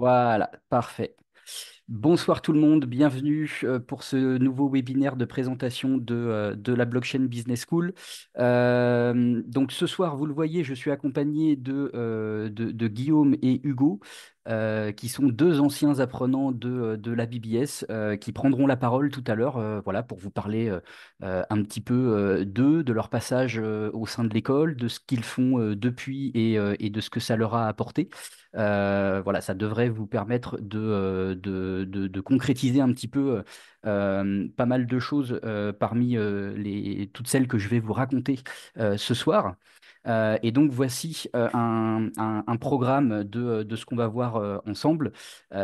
Voilà, parfait. Bonsoir tout le monde, bienvenue pour ce nouveau webinaire de présentation de la Blockchain Business School. Donc ce soir, vous le voyez, je suis accompagné de Guillaume et Hugo, qui sont deux anciens apprenants de la BBS, qui prendront la parole tout à l'heure, voilà, pour vous parler un petit peu d'eux, de leur passage au sein de l'école, de ce qu'ils font depuis et de ce que ça leur a apporté. Voilà, ça devrait vous permettre de concrétiser un petit peu pas mal de choses parmi toutes celles que je vais vous raconter ce soir. Et donc voici un programme de ce qu'on va voir ensemble.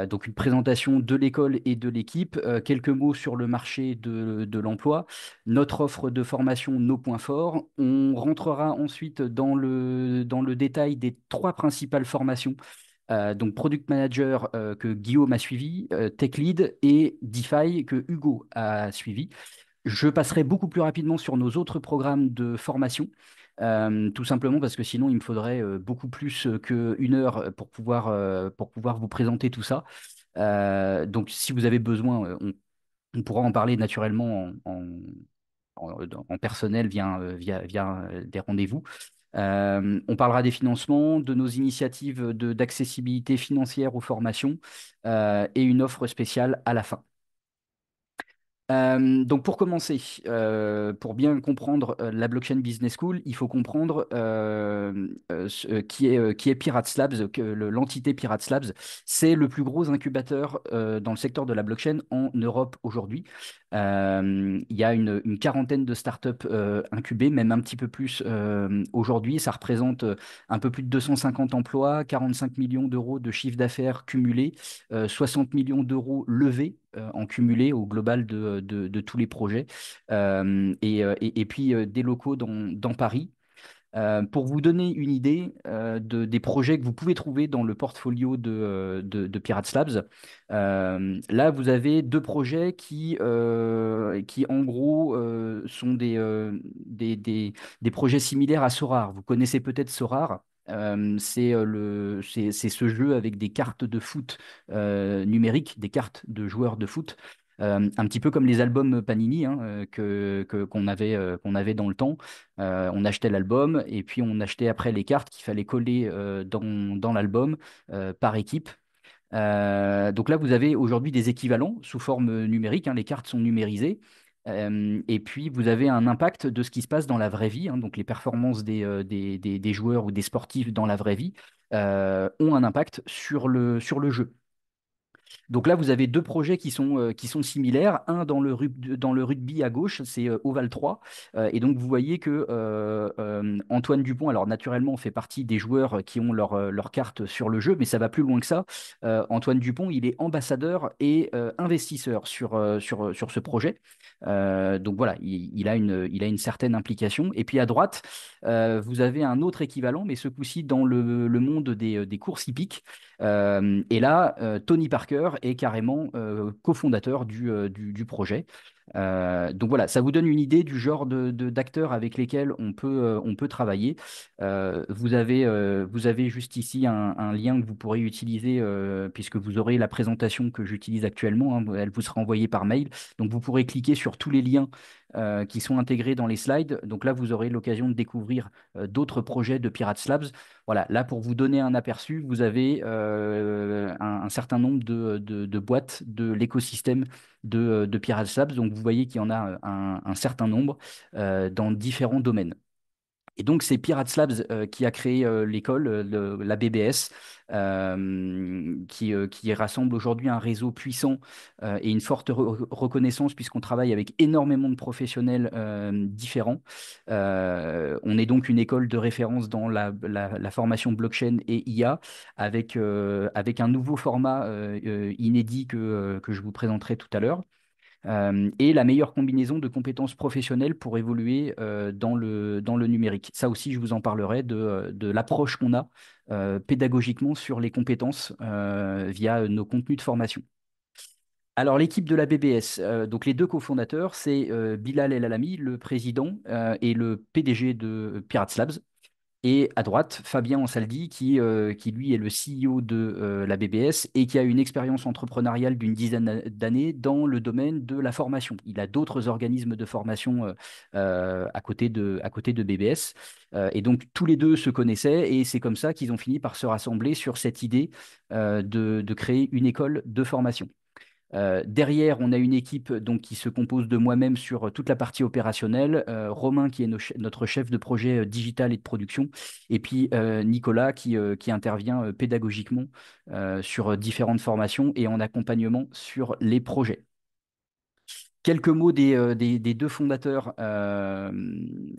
Donc une présentation de l'école et de l'équipe, quelques mots sur le marché de l'emploi, notre offre de formation, nos points forts. On rentrera ensuite dans le détail des trois principales formations, donc Product Manager que Guillaume a suivi, Tech Lead et DeFi que Hugo a suivi. Je passerai beaucoup plus rapidement sur nos autres programmes de formation, tout simplement parce que sinon il me faudrait beaucoup plus qu'une heure pour pouvoir vous présenter tout ça. Donc si vous avez besoin, on pourra en parler naturellement en personnel via des rendez-vous. On parlera des financements, de nos initiatives d'accessibilité financière aux formations et une offre spéciale à la fin. Donc pour commencer, pour bien comprendre la Blockchain Business School, il faut comprendre qui est Pirates Labs, que l'entité Pirates Labs. C'est le plus gros incubateur dans le secteur de la blockchain en Europe aujourd'hui. Il y a une quarantaine de startups incubées, même un petit peu plus aujourd'hui. Ça représente un peu plus de 250 emplois, 45 millions d'euros de chiffre d'affaires cumulé, 60 millions d'euros levés en cumulé au global de tous les projets, et puis des locaux dans Paris. Pour vous donner une idée des projets que vous pouvez trouver dans le portfolio de Pirates Labs, là vous avez deux projets qui en gros sont des projets similaires à Sorare. Vous connaissez peut-être Sorare. C'est ce jeu avec des cartes de foot numériques, des cartes de joueurs de foot, un petit peu comme les albums Panini, hein, qu'on avait dans le temps. On achetait l'album et puis on achetait après les cartes qu'il fallait coller dans l'album par équipe. Donc là, vous avez aujourd'hui des équivalents sous forme numérique, hein, les cartes sont numérisées. Et puis, vous avez un impact de ce qui se passe dans la vraie vie, hein, donc les performances des joueurs ou des sportifs dans la vraie vie ont un impact sur le jeu. Donc là, vous avez deux projets qui sont similaires. Un dans le rugby à gauche, c'est Oval 3. Et donc, vous voyez que Antoine Dupont, alors naturellement, fait partie des joueurs qui ont leur carte sur le jeu, mais ça va plus loin que ça. Antoine Dupont, il est ambassadeur et investisseur sur ce projet. Donc voilà, il a une certaine implication. Et puis à droite, vous avez un autre équivalent, mais ce coup-ci dans le monde des courses hippiques. Et là, Tony Parker est carrément cofondateur du projet. Donc voilà, ça vous donne une idée du genre d'acteurs avec lesquels on peut travailler. Vous avez juste ici un lien que vous pourrez utiliser puisque vous aurez la présentation que j'utilise actuellement, hein, elle vous sera envoyée par mail. Donc vous pourrez cliquer sur tous les liens qui sont intégrés dans les slides. Donc là, vous aurez l'occasion de découvrir d'autres projets de Pirates Labs. Voilà, là pour vous donner un aperçu, vous avez un certain nombre de boîtes de l'écosystème de Pirates Labs. Donc vous voyez qu'il y en a un certain nombre dans différents domaines. Et donc, c'est Pirates Labs qui a créé l'école, la BBS, qui rassemble aujourd'hui un réseau puissant et une forte reconnaissance puisqu'on travaille avec énormément de professionnels différents. On est donc une école de référence dans la formation blockchain et IA avec un nouveau format inédit que je vous présenterai tout à l'heure, et la meilleure combinaison de compétences professionnelles pour évoluer dans le numérique. Ça aussi, je vous en parlerai de l'approche qu'on a pédagogiquement sur les compétences via nos contenus de formation. Alors, l'équipe de la BBS, donc les deux cofondateurs, c'est Bilal El Alami, le président et le PDG de Pirates Labs. Et à droite, Fabien Ansaldi, qui lui est le CEO de la BBS et qui a une expérience entrepreneuriale d'une dizaine d'années dans le domaine de la formation. Il a d'autres organismes de formation à côté de BBS. Et donc, tous les deux se connaissaient et c'est comme ça qu'ils ont fini par se rassembler sur cette idée de créer une école de formation. Derrière, on a une équipe donc, qui se compose de moi-même sur toute la partie opérationnelle, Romain qui est notre chef de projet digital et de production, et puis Nicolas qui intervient pédagogiquement sur différentes formations et en accompagnement sur les projets. Quelques mots des deux fondateurs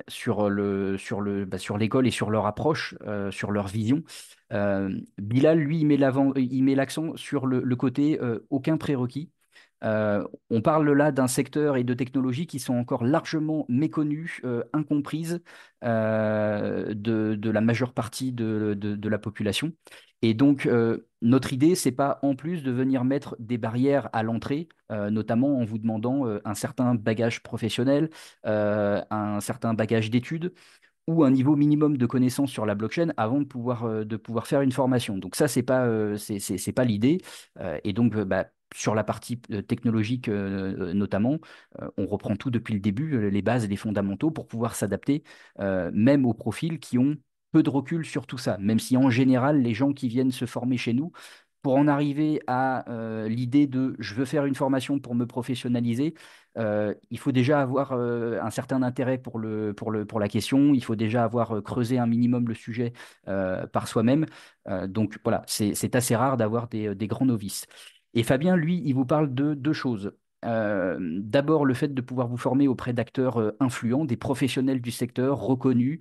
sur l'école et sur leur approche, sur leur vision. Bilal, lui, il met l'accent sur le côté aucun prérequis. On parle là d'un secteur et de technologies qui sont encore largement méconnues, incomprises de la majeure partie de la population. Et donc, notre idée, c'est pas en plus de venir mettre des barrières à l'entrée, notamment en vous demandant un certain bagage professionnel, un certain bagage d'études ou un niveau minimum de connaissances sur la blockchain avant de pouvoir faire une formation. Donc ça, c'est pas l'idée. Et donc, bah, sur la partie technologique notamment, on reprend tout depuis le début, les bases et les fondamentaux pour pouvoir s'adapter même aux profils qui ont peu de recul sur tout ça, même si en général, les gens qui viennent se former chez nous, pour en arriver à l'idée de je veux faire une formation pour me professionnaliser, il faut déjà avoir un certain intérêt pour la question, il faut déjà avoir creusé un minimum le sujet par soi-même. Donc voilà, c'est assez rare d'avoir des grands novices. Et Fabien, lui, il vous parle de deux choses. D'abord, le fait de pouvoir vous former auprès d'acteurs influents, des professionnels du secteur reconnus,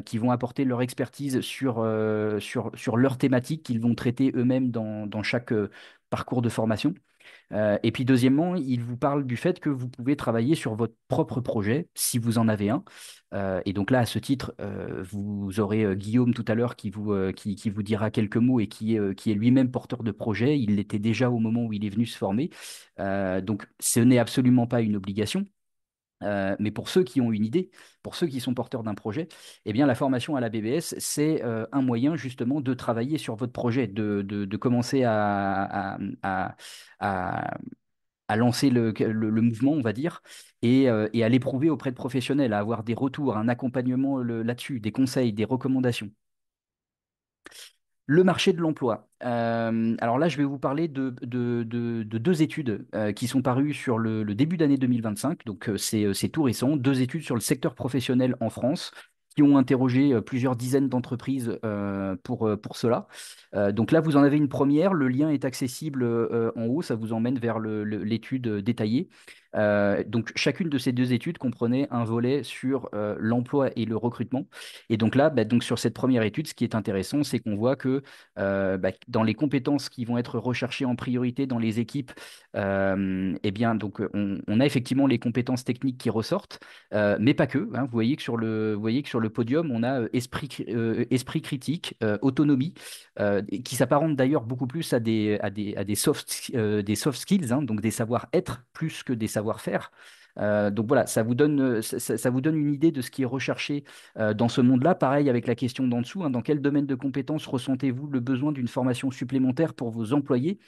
qui vont apporter leur expertise sur leur thématique qu'ils vont traiter eux-mêmes dans chaque parcours de formation. Et puis deuxièmement, il vous parle du fait que vous pouvez travailler sur votre propre projet, si vous en avez un. Et donc là, à ce titre, vous aurez Guillaume tout à l'heure qui vous dira quelques mots et qui est lui-même porteur de projet. Il l'était déjà au moment où il est venu se former. Donc ce n'est absolument pas une obligation. Mais pour ceux qui ont une idée, pour ceux qui sont porteurs d'un projet, eh bien, la formation à la BBS, c'est un moyen justement de travailler sur votre projet, de commencer à, à lancer le mouvement, on va dire, et à l'éprouver auprès de professionnels, à avoir des retours, un accompagnement là-dessus, des conseils, des recommandations. Le marché de l'emploi. Alors là, je vais vous parler de deux études qui sont parues sur le début d'année 2025. Donc, c'est tout récent. Deux études sur le secteur professionnel en France qui ont interrogé plusieurs dizaines d'entreprises pour cela. Donc là, vous en avez une première. Le lien est accessible en haut. Ça vous emmène vers l'étude détaillée. Donc, chacune de ces deux études comprenait un volet sur l'emploi et le recrutement. Et donc là, bah, donc sur cette première étude, ce qui est intéressant, c'est qu'on voit que bah, dans les compétences qui vont être recherchées en priorité dans les équipes, eh bien, donc, on a effectivement les compétences techniques qui ressortent, mais pas que, hein. Vous voyez que sur le podium, on a esprit critique, autonomie, qui s'apparente d'ailleurs beaucoup plus à des soft skills, hein, donc des savoir-être plus que des savoir-faire. Donc voilà, ça vous donne une idée de ce qui est recherché dans ce monde-là. Pareil avec la question d'en dessous, hein, dans quel domaine de compétences ressentez-vous le besoin d'une formation supplémentaire pour vos employés?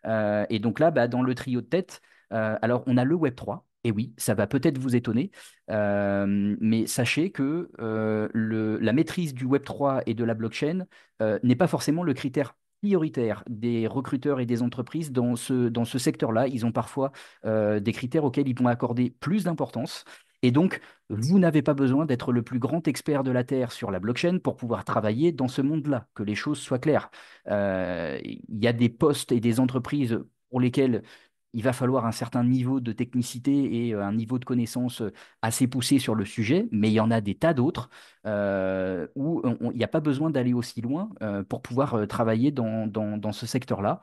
Et donc là, bah, dans le trio de tête, alors on a le Web3. Et oui, ça va peut-être vous étonner, mais sachez que la maîtrise du Web3 et de la blockchain n'est pas forcément le critère prioritaire des recruteurs et des entreprises dans ce secteur-là. Ils ont parfois des critères auxquels ils vont accorder plus d'importance. Et donc, vous n'avez pas besoin d'être le plus grand expert de la Terre sur la blockchain pour pouvoir travailler dans ce monde-là, que les choses soient claires. Il y a des postes et des entreprises pour lesquels il va falloir un certain niveau de technicité et un niveau de connaissance assez poussé sur le sujet, mais il y en a des tas d'autres où il n'y a pas besoin d'aller aussi loin pour pouvoir travailler dans ce secteur-là.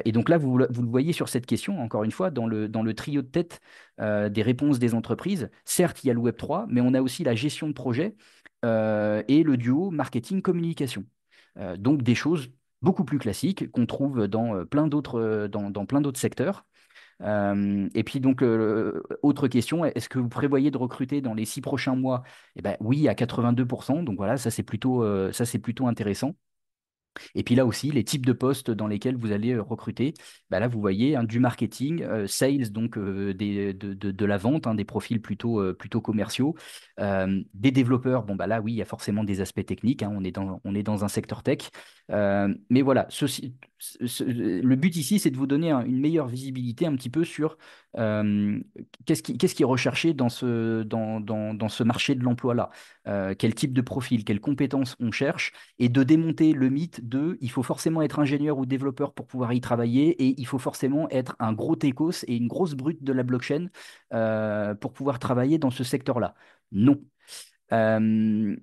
Et donc là, vous le voyez sur cette question, encore une fois, dans le trio de tête des réponses des entreprises. Certes, il y a le Web3, mais on a aussi la gestion de projet et le duo marketing-communication. Donc des choses beaucoup plus classiques qu'on trouve dans plein d'autres secteurs. Et puis donc, autre question, est-ce que vous prévoyez de recruter dans les 6 prochains mois? Eh ben, oui, à 82%. Donc voilà, ça c'est plutôt intéressant. Et puis là aussi, les types de postes dans lesquels vous allez recruter, bah là, vous voyez hein, du marketing, sales, donc de la vente, hein, des profils plutôt commerciaux, des développeurs. Bon, bah là, oui, il y a forcément des aspects techniques, hein, on est dans un secteur tech. Mais voilà, le but ici, c'est de vous donner une meilleure visibilité un petit peu sur euh, qu'est-ce qui est recherché dans ce marché de l'emploi-là. Quel type de profil, quelles compétences on cherche et de démonter le mythe de il faut forcément être ingénieur ou développeur pour pouvoir y travailler et il faut forcément être un gros techos et une grosse brute de la blockchain pour pouvoir travailler dans ce secteur-là. Non. Euh,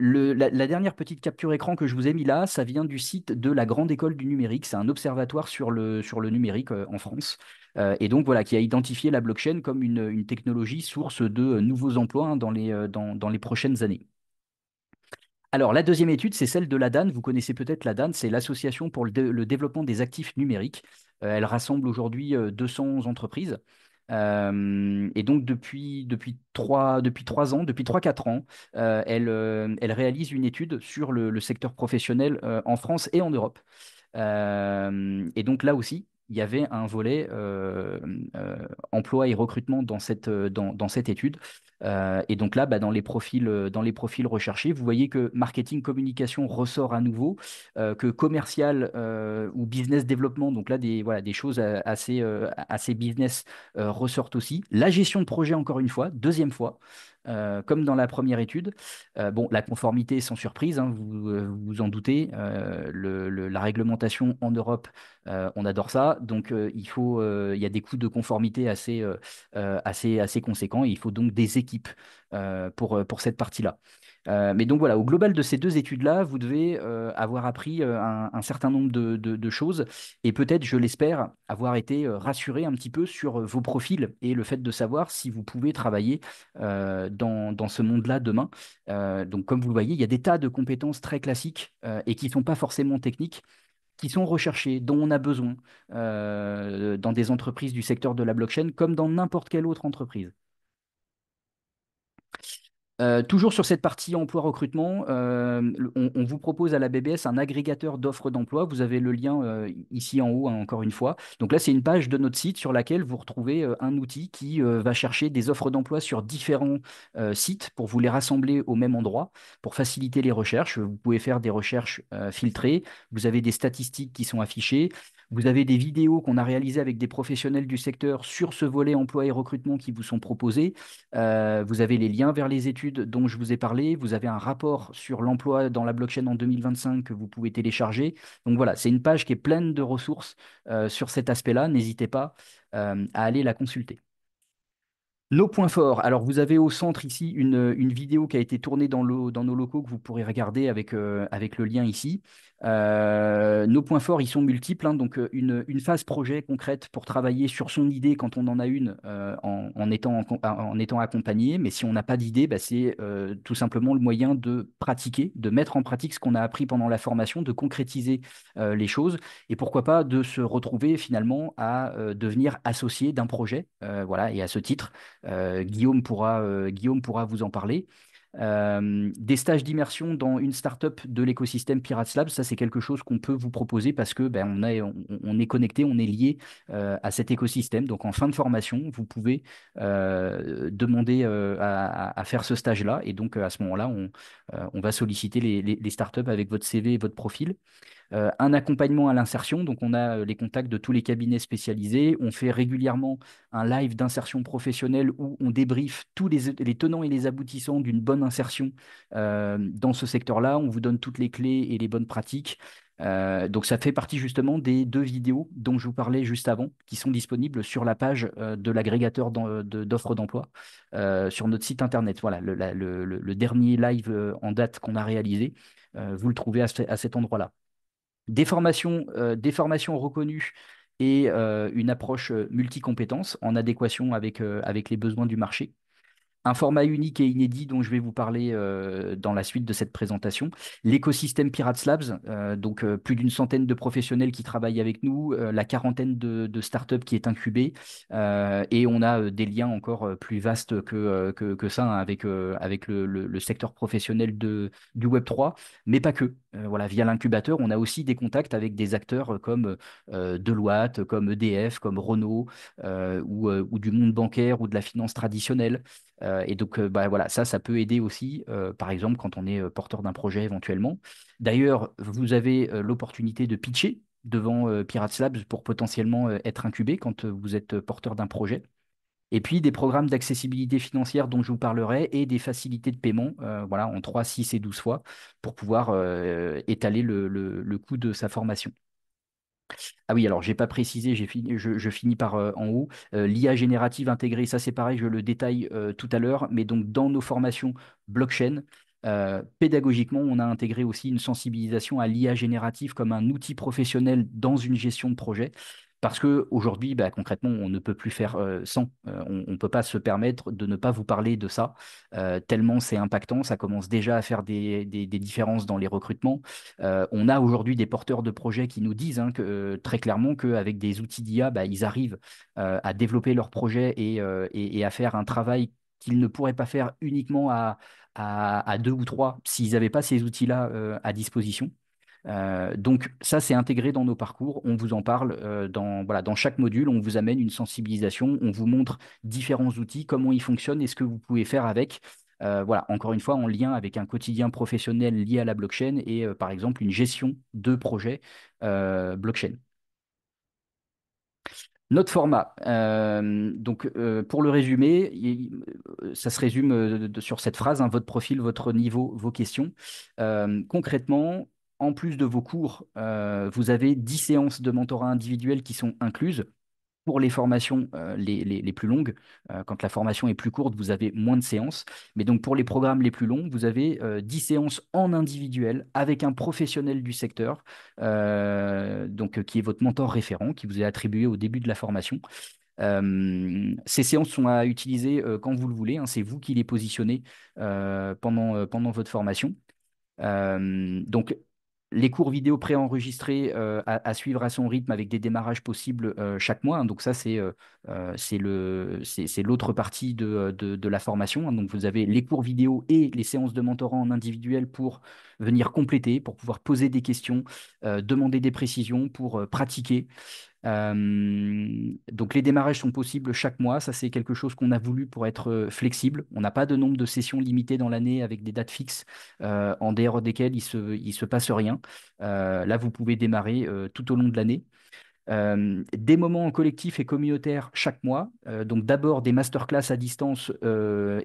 la dernière petite capture écran que je vous ai mis là, ça vient du site de la Grande École du Numérique. C'est un observatoire sur le numérique en France. Et donc voilà, qui a identifié la blockchain comme une technologie source de nouveaux emplois hein, dans les prochaines années. Alors, la deuxième étude, c'est celle de l'ADAN. Vous connaissez peut-être l'ADAN, c'est l'Association pour le développement des actifs numériques. Elle rassemble aujourd'hui 200 entreprises. Et donc, depuis 3 ans, depuis 3 4 ans, elle réalise une étude sur le secteur professionnel en France et en Europe. Et donc là aussi, il y avait un volet emploi et recrutement dans cette étude. Et donc là, bah, dans les profils recherchés, vous voyez que marketing communication ressort à nouveau, que commercial ou business développement, donc là voilà, des choses assez business ressortent aussi. La gestion de projet, encore une fois, deuxième fois. Comme dans la première étude. Bon, la conformité, sans surprise, hein, vous vous en doutez, la réglementation en Europe, on adore ça. Donc, il y a des coûts de conformité assez conséquents et il faut donc des équipes pour cette partie-là. Mais donc voilà, au global de ces deux études-là, vous devez avoir appris un certain nombre de choses et peut-être, je l'espère, avoir été rassuré un petit peu sur vos profils et le fait de savoir si vous pouvez travailler dans ce monde-là demain. Donc, comme vous le voyez, il y a des tas de compétences très classiques et qui ne sont pas forcément techniques, qui sont recherchées, dont on a besoin dans des entreprises du secteur de la blockchain, comme dans n'importe quelle autre entreprise. Toujours sur cette partie emploi-recrutement, on vous propose à la BBS un agrégateur d'offres d'emploi. Vous avez le lien ici en haut, hein, encore une fois. Donc là, c'est une page de notre site sur laquelle vous retrouvez un outil qui va chercher des offres d'emploi sur différents sites pour vous les rassembler au même endroit, pour faciliter les recherches. Vous pouvez faire des recherches filtrées. Vous avez des statistiques qui sont affichées. Vous avez des vidéos qu'on a réalisées avec des professionnels du secteur sur ce volet emploi et recrutement qui vous sont proposés. Vous avez les liens vers les études dont je vous ai parlé. Vous avez un rapport sur l'emploi dans la blockchain en 2025 que vous pouvez télécharger. Donc voilà, c'est une page qui est pleine de ressources sur cet aspect-là. N'hésitez pas à aller la consulter. Nos points forts. Alors, vous avez au centre ici une vidéo qui a été tournée dans nos locaux que vous pourrez regarder avec le lien ici. Nos points forts, ils sont multiples, hein. Donc, une phase projet concrète pour travailler sur son idée quand on en a une en étant accompagné. Mais si on n'a pas d'idée, bah, c'est tout simplement le moyen de pratiquer, de mettre en pratique ce qu'on a appris pendant la formation, de concrétiser les choses et pourquoi pas de se retrouver finalement à devenir associé d'un projet. Voilà, et à ce titre, Guillaume pourra vous en parler. Des stages d'immersion dans une startup de l'écosystème Pirates Lab, ça c'est quelque chose qu'on peut vous proposer parce que ben, on est connecté, on est lié à cet écosystème. Donc en fin de formation, vous pouvez demander à faire ce stage-là et donc à ce moment-là, on va solliciter les startups avec votre CV et votre profil. Un accompagnement à l'insertion, donc on a les contacts de tous les cabinets spécialisés. On fait régulièrement un live d'insertion professionnelle où on débriefe tous les tenants et les aboutissants d'une bonne insertion dans ce secteur-là. On vous donne toutes les clés et les bonnes pratiques. Donc ça fait partie justement des deux vidéos dont je vous parlais juste avant, qui sont disponibles sur la page de l'agrégateur d'offres d'emploi sur notre site internet. Voilà, le dernier live en date qu'on a réalisé, vous le trouvez à cet endroit-là. Des formations reconnues et une approche multicompétences en adéquation avec les besoins du marché. Un format unique et inédit dont je vais vous parler dans la suite de cette présentation. L'écosystème Pirates Labs, donc plus d'une centaine de professionnels qui travaillent avec nous, la quarantaine de startups qui est incubée, et on a des liens encore plus vastes que ça, hein, avec le secteur professionnel du Web3, mais pas que. Voilà, via l'incubateur, on a aussi des contacts avec des acteurs comme Deloitte, comme EDF, comme Renault, ou du monde bancaire ou de la finance traditionnelle. Et donc, bah, voilà, ça peut aider aussi, par exemple, quand on est porteur d'un projet éventuellement. D'ailleurs, vous avez l'opportunité de pitcher devant Pirates Labs pour potentiellement être incubé quand vous êtes porteur d'un projet. Et puis des programmes d'accessibilité financière dont je vous parlerai et des facilités de paiement, voilà, en 3, 6 et 12 fois pour pouvoir étaler le coût de sa formation. Ah oui, alors j'ai pas précisé, je finis par en haut. L'IA générative intégrée, ça c'est pareil, je le détaille tout à l'heure, mais donc dans nos formations blockchain, pédagogiquement, on a intégré aussi une sensibilisation à l'IA générative comme un outil professionnel dans une gestion de projet. Parce qu'aujourd'hui, bah, concrètement, on ne peut plus faire sans. On ne peut pas se permettre de ne pas vous parler de ça, tellement c'est impactant. Ça commence déjà à faire des différences dans les recrutements. On a aujourd'hui des porteurs de projets qui nous disent, hein, très clairement qu'avec des outils d'IA, bah, ils arrivent à développer leurs projets et à faire un travail qu'ils ne pourraient pas faire uniquement à deux ou trois s'ils n'avaient pas ces outils-là à disposition. Donc ça, c'est intégré dans nos parcours. On vous en parle voilà, dans chaque module. On vous amène une sensibilisation. On vous montre différents outils, comment ils fonctionnent et ce que vous pouvez faire avec. Voilà, encore une fois, en lien avec un quotidien professionnel lié à la blockchain et par exemple une gestion de projet blockchain. Notre format, donc pour le résumer, ça se résume sur cette phrase, hein, votre profil, votre niveau, vos questions. Concrètement, en plus de vos cours, vous avez 10 séances de mentorat individuel qui sont incluses. Pour les formations les plus longues, quand la formation est plus courte, vous avez moins de séances. Mais donc pour les programmes les plus longs, vous avez 10 séances en individuel avec un professionnel du secteur, donc qui est votre mentor référent, qui vous est attribué au début de la formation. Ces séances sont à utiliser quand vous le voulez, hein, c'est vous qui les positionnez pendant votre formation. Donc, les cours vidéo préenregistrés à suivre à son rythme avec des démarrages possibles chaque mois, hein. Donc ça, c'est l'autre partie de la formation, hein. Donc vous avez les cours vidéo et les séances de mentorat en individuel pour venir compléter, pour pouvoir poser des questions, demander des précisions, pour pratiquer. Donc les démarrages sont possibles chaque mois. Ça, c'est quelque chose qu'on a voulu pour être flexible. On n'a pas de nombre de sessions limitées dans l'année avec des dates fixes en dehors desquelles il se passe rien. Là, vous pouvez démarrer tout au long de l'année. Des moments en collectif et communautaire chaque mois. Donc d'abord des masterclass à distance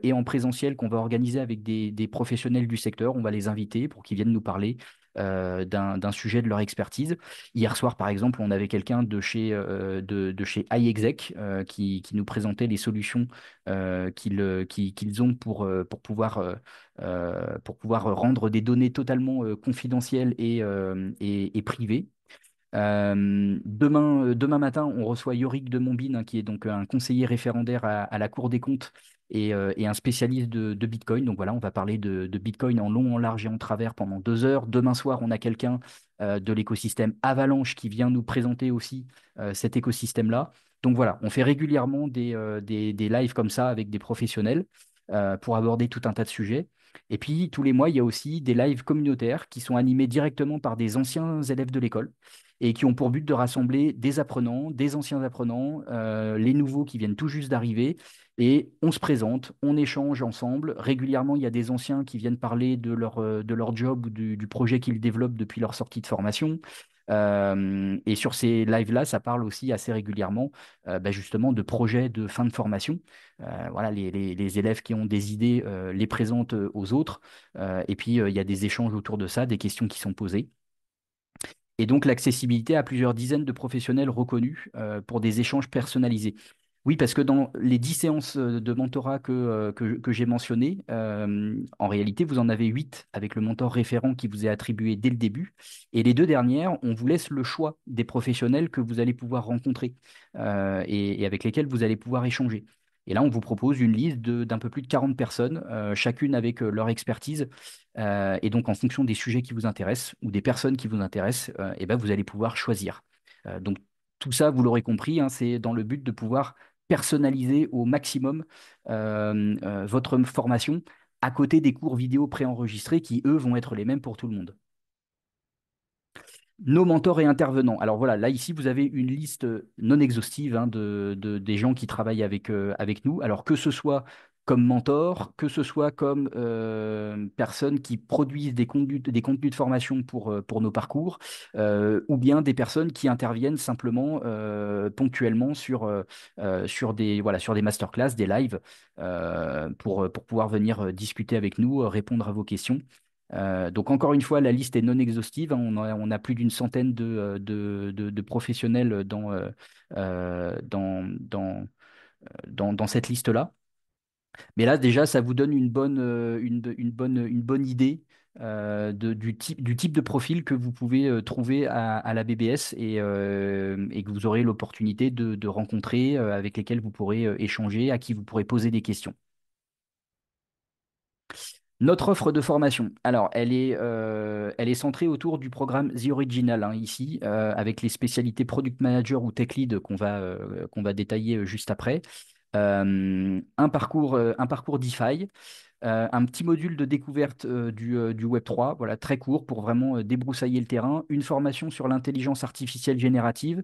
et en présentiel qu'on va organiser avec des professionnels du secteur. On va les inviter pour qu'ils viennent nous parler d'un sujet de leur expertise. Hier soir, par exemple, on avait quelqu'un de chez iExec qui nous présentait les solutions qu'ils ont pour pouvoir rendre des données totalement confidentielles et privées. Demain matin, on reçoit Yorick de Montbine, hein, qui est donc un conseiller référendaire à la Cour des comptes et un spécialiste de Bitcoin. Donc voilà, on va parler de Bitcoin en long, en large et en travers pendant 2 heures. Demain soir, on a quelqu'un de l'écosystème Avalanche qui vient nous présenter aussi cet écosystème-là. Donc voilà, on fait régulièrement des lives comme ça avec des professionnels pour aborder tout un tas de sujets. Et puis, tous les mois, il y a aussi des lives communautaires qui sont animés directement par des anciens élèves de l'école et qui ont pour but de rassembler des apprenants, des anciens apprenants, les nouveaux qui viennent tout juste d'arriver. Et on se présente, on échange ensemble. Régulièrement, il y a des anciens qui viennent parler de leur job ou du projet qu'ils développent depuis leur sortie de formation. Et sur ces lives-là, ça parle aussi assez régulièrement bah, justement de projets de fin de formation. Voilà, les élèves qui ont des idées les présentent aux autres. Et puis, il y a des échanges autour de ça, des questions qui sont posées. Et donc l'accessibilité à plusieurs dizaines de professionnels reconnus pour des échanges personnalisés. Oui, parce que dans les 10 séances de mentorat que j'ai mentionnées, en réalité, vous en avez 8 avec le mentor référent qui vous est attribué dès le début. Et les deux dernières, on vous laisse le choix des professionnels que vous allez pouvoir rencontrer et avec lesquels vous allez pouvoir échanger. Et là, on vous propose une liste d'un peu plus de 40 personnes, chacune avec leur expertise. Et donc, en fonction des sujets qui vous intéressent ou des personnes qui vous intéressent, et ben, vous allez pouvoir choisir. Donc, tout ça, vous l'aurez compris, hein, c'est dans le but de pouvoir personnaliser au maximum votre formation à côté des cours vidéo préenregistrés qui, eux, vont être les mêmes pour tout le monde. Nos mentors et intervenants. Alors voilà, là ici, vous avez une liste non exhaustive hein, des gens qui travaillent avec nous. Alors que ce soit comme mentor, que ce soit comme personnes qui produisent des contenus de formation pour nos parcours, ou bien des personnes qui interviennent simplement ponctuellement sur voilà, sur des masterclass, des lives, pour pouvoir venir discuter avec nous, répondre à vos questions. Donc encore une fois, la liste est non exhaustive, hein. On a plus d'une centaine de professionnels dans cette liste-là. Mais là, déjà, ça vous donne une bonne idée du type de profil que vous pouvez trouver à la BBS et que vous aurez l'opportunité de rencontrer, avec lesquels vous pourrez échanger, à qui vous pourrez poser des questions. Notre offre de formation, alors elle est centrée autour du programme The Original hein, ici, avec les spécialités Product Manager ou Tech Lead qu'on va détailler juste après. Un parcours DeFi, un petit module de découverte du Web3, voilà, très court pour vraiment débroussailler le terrain, une formation sur l'intelligence artificielle générative,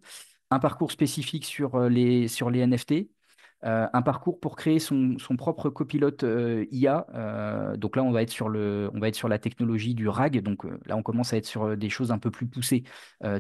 un parcours spécifique sur les NFT, un parcours pour créer son propre copilote IA. Donc là, on va être sur la technologie du RAG. Donc là, on commence à être sur des choses un peu plus poussées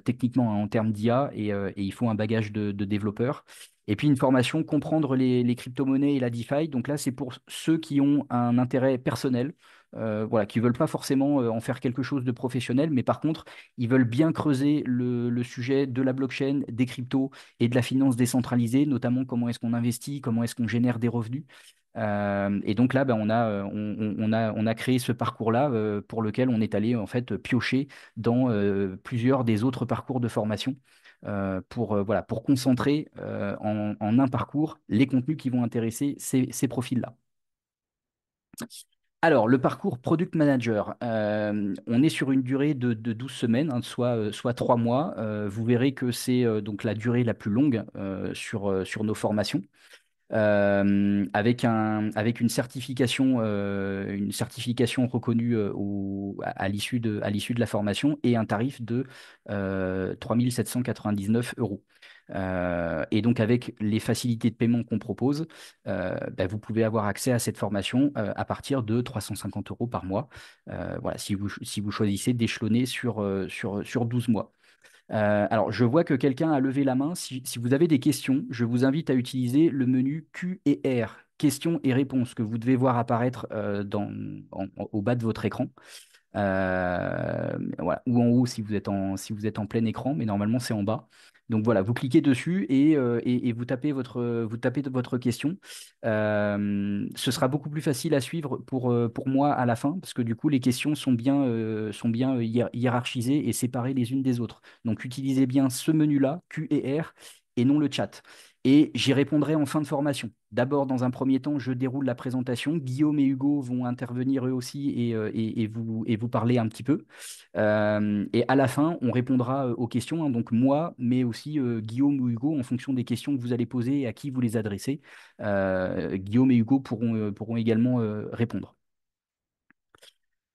techniquement hein, en termes d'IA et il faut un bagage de développeur. Et puis une formation, comprendre les crypto-monnaies et la DeFi. Donc là, c'est pour ceux qui ont un intérêt personnel, voilà, qui ne veulent pas forcément en faire quelque chose de professionnel, mais par contre, ils veulent bien creuser le sujet de la blockchain, des cryptos et de la finance décentralisée, notamment comment est-ce qu'on investit, comment est-ce qu'on génère des revenus. Et donc là, ben, on a créé ce parcours-là pour lequel on est allé en fait piocher dans plusieurs des autres parcours de formation voilà, pour concentrer en un parcours les contenus qui vont intéresser ces profils-là. Alors, le parcours Product Manager, on est sur une durée de 12 semaines, hein, soit 3 mois. Vous verrez que c'est donc la durée la plus longue sur nos formations. Avec une certification reconnue à l'issue de la formation et un tarif de 3 799 euros. Et donc, avec les facilités de paiement qu'on propose, bah, vous pouvez avoir accès à cette formation à partir de 350 euros par mois. Voilà, si vous choisissez d'échelonner sur 12 mois. Alors, je vois que quelqu'un a levé la main. Si vous avez des questions, je vous invite à utiliser le menu Q et R, questions et réponses, que vous devez voir apparaître au bas de votre écran. Voilà. Ou en haut si vous êtes en plein écran, mais normalement c'est en bas. Donc voilà, vous cliquez dessus et vous tapez votre question. Ce sera beaucoup plus facile à suivre pour moi à la fin, parce que du coup les questions sont bien hiérarchisées et séparées les unes des autres. Donc utilisez bien ce menu-là, Q et R, et non le chat. Et j'y répondrai en fin de formation. D'abord, dans un premier temps, je déroule la présentation. Guillaume et Hugo vont intervenir eux aussi et vous parler un petit peu. Et à la fin, on répondra aux questions, hein, donc moi, mais aussi Guillaume ou Hugo, en fonction des questions que vous allez poser et à qui vous les adressez. Guillaume et Hugo pourront également répondre.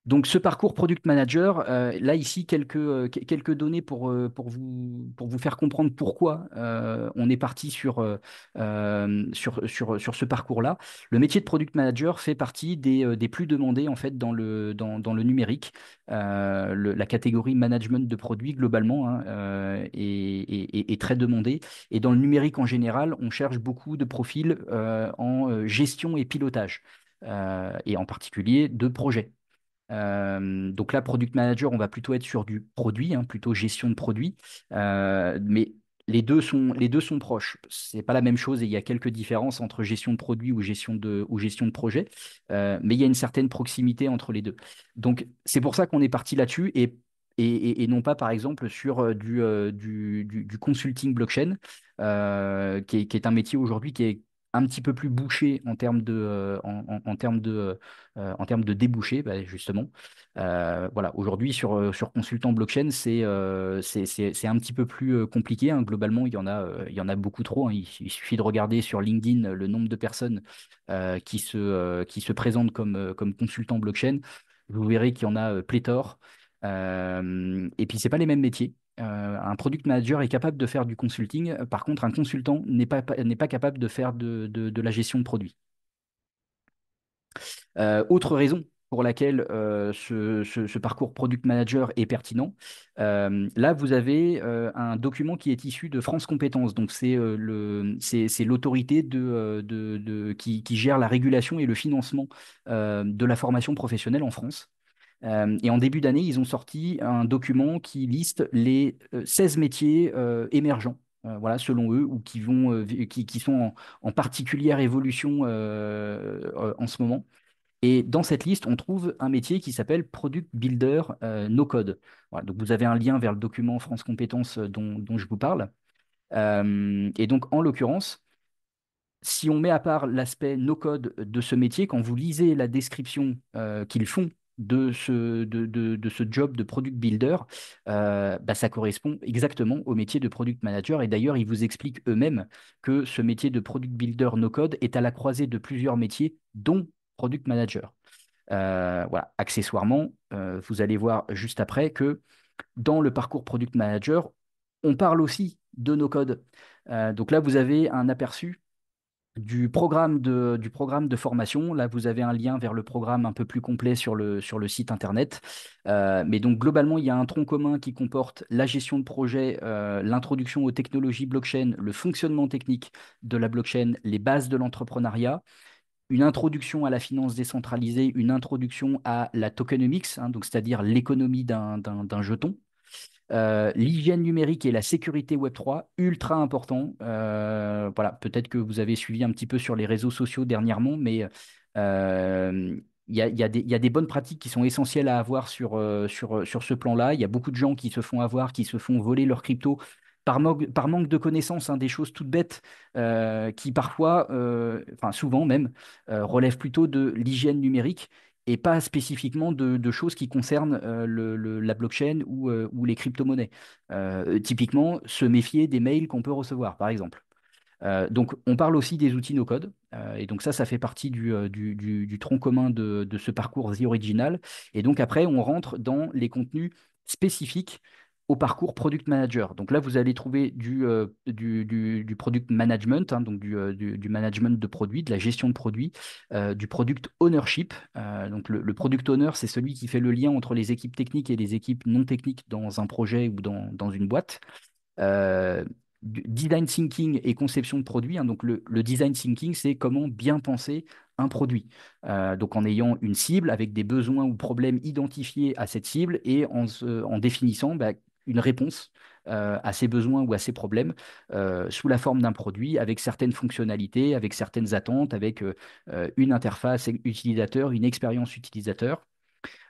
Donc, ce parcours Product Manager, là, ici, quelques données pour vous faire comprendre pourquoi on est parti sur ce parcours-là. Le métier de Product Manager fait partie des plus demandés, en fait, dans le numérique. La catégorie management de produits, globalement, hein, est très demandée. Et dans le numérique en général, on cherche beaucoup de profils en gestion et pilotage, et en particulier de projets. Donc là, product manager, on va plutôt être sur du produit, hein, plutôt gestion de produit. Mais les deux sont proches. C'est pas la même chose et il y a quelques différences entre gestion de produit ou gestion de projet. Mais il y a une certaine proximité entre les deux. Donc c'est pour ça qu'on est parti là-dessus et non pas, par exemple, sur du consulting blockchain, qui est un métier aujourd'hui qui est un petit peu plus bouché en termes en termes de débouchés, bah, justement. Voilà, aujourd'hui, sur consultant blockchain, c'est un petit peu plus compliqué, hein. Globalement, il y en a beaucoup trop, hein. Il suffit de regarder sur LinkedIn le nombre de personnes qui se présentent comme consultant blockchain. Vous verrez qu'il y en a pléthore. Et puis, c'est pas les mêmes métiers. Un product manager est capable de faire du consulting. Par contre, un consultant n'est pas capable de faire de la gestion de produits. Autre raison pour laquelle ce parcours product manager est pertinent, là, vous avez un document qui est issu de France Compétences. Donc, c'est l'autorité qui gère la régulation et le financement de la formation professionnelle en France. Et en début d'année, ils ont sorti un document qui liste les 16 métiers émergents, voilà, selon eux, ou qui sont en particulière évolution en ce moment. Et dans cette liste, on trouve un métier qui s'appelle Product Builder No Code. Voilà, donc vous avez un lien vers le document France Compétences dont je vous parle. Et donc, en l'occurrence, si on met à part l'aspect no-code de ce métier, quand vous lisez la description qu'ils font de ce job de product builder, bah, ça correspond exactement au métier de product manager. Et d'ailleurs, ils vous expliquent eux-mêmes que ce métier de product builder no-code est à la croisée de plusieurs métiers, dont product manager. Voilà. Accessoirement, vous allez voir juste après que dans le parcours product manager, on parle aussi de no-code. Donc là, vous avez un aperçu du programme de formation. Là, vous avez un lien vers le programme un peu plus complet sur le site internet. Mais donc, globalement, il y a un tronc commun qui comporte la gestion de projet, l'introduction aux technologies blockchain, le fonctionnement technique de la blockchain, les bases de l'entrepreneuriat, une introduction à la finance décentralisée, une introduction à la tokenomics, hein, donc c'est-à-dire l'économie d'un jeton. L'hygiène numérique et la sécurité Web3, ultra important. Voilà, peut-être que vous avez suivi un petit peu sur les réseaux sociaux dernièrement, mais il y a des bonnes pratiques qui sont essentielles à avoir sur ce plan-là. Il y a beaucoup de gens qui se font avoir, qui se font voler leur crypto par manque de connaissances, hein, des choses toutes bêtes qui parfois, enfin souvent même, relèvent plutôt de l'hygiène numérique et pas spécifiquement de choses qui concernent la blockchain ou les crypto-monnaies. Typiquement, se méfier des mails qu'on peut recevoir, par exemple. Donc, on parle aussi des outils no-code. Et donc, ça fait partie du tronc commun de ce parcours The Original. Et donc, après, on rentre dans les contenus spécifiques au parcours product manager. Donc là, vous allez trouver du product management, hein, donc du management de produits, de la gestion de produits, du product ownership. Donc le product owner, c'est celui qui fait le lien entre les équipes techniques et les équipes non techniques dans un projet ou dans une boîte. Euh, du design thinking et conception de produit, hein. Donc le design thinking, c'est comment bien penser un produit. Donc en ayant une cible avec des besoins ou problèmes identifiés à cette cible et en définissant bah, une réponse à ces besoins ou à ces problèmes sous la forme d'un produit avec certaines fonctionnalités, avec certaines attentes, avec une interface utilisateur, une expérience utilisateur.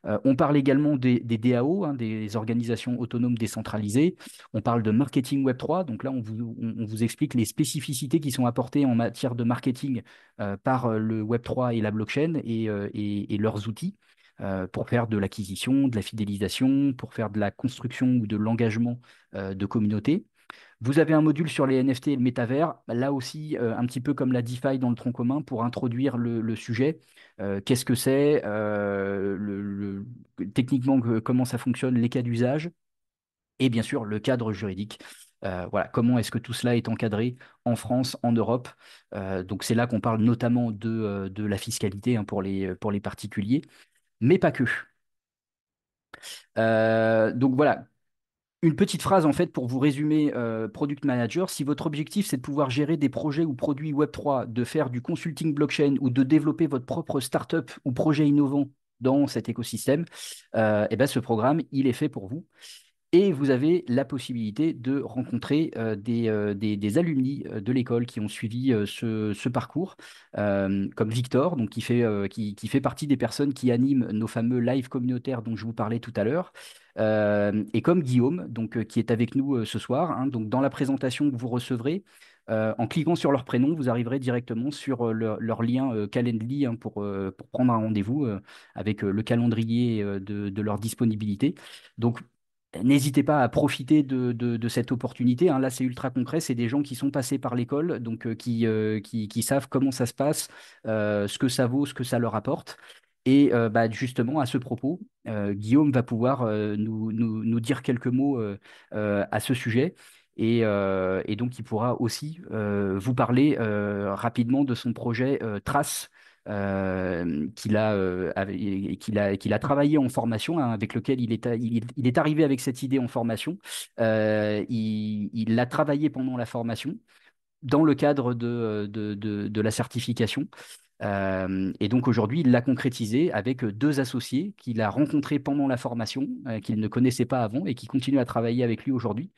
On parle également des DAO, hein, des organisations autonomes décentralisées. On parle de marketing Web3. Donc là, on vous explique les spécificités qui sont apportées en matière de marketing par le Web3 et la blockchain et leurs outils pour faire de l'acquisition, de la fidélisation, pour faire de la construction ou de l'engagement de communautés. Vous avez un module sur les NFT et le métavers, là aussi un petit peu comme la DeFi dans le tronc commun pour introduire le sujet. Qu'est-ce que c'est, techniquement comment ça fonctionne, les cas d'usage et bien sûr le cadre juridique. Voilà, comment est-ce que tout cela est encadré en France, en Europe. Donc c'est là qu'on parle notamment de la fiscalité, hein, pour les particuliers, mais pas que. Donc voilà, une petite phrase en fait pour vous résumer Product Manager. Si votre objectif c'est de pouvoir gérer des projets ou produits Web3, de faire du consulting blockchain ou de développer votre propre startup ou projet innovant dans cet écosystème, eh ben, ce programme il est fait pour vous. Et vous avez la possibilité de rencontrer des alumni de l'école qui ont suivi ce parcours, comme Victor, donc qui fait partie des personnes qui animent nos fameux lives communautaires dont je vous parlais tout à l'heure, et comme Guillaume, donc, qui est avec nous ce soir, hein. Donc, dans la présentation que vous recevrez, En cliquant sur leur prénom, vous arriverez directement sur leur lien Calendly, hein, pour prendre un rendez-vous avec le calendrier de leur disponibilité. Donc, n'hésitez pas à profiter de cette opportunité, hein. Là, c'est ultra concret. C'est des gens qui sont passés par l'école, donc qui savent comment ça se passe, ce que ça vaut, ce que ça leur apporte. Et bah, justement, à ce propos, Guillaume va pouvoir nous dire quelques mots à ce sujet. Et donc, il pourra aussi vous parler rapidement de son projet Trace, qu'il a travaillé en formation, hein, avec lequel il est arrivé avec cette idée en formation. Il l'a travaillé pendant la formation dans le cadre de la certification. Et donc aujourd'hui, il l'a concrétisé avec deux associés qu'il a rencontrés pendant la formation, qu'il ne connaissait pas avant et qui continuent à travailler avec lui aujourd'hui.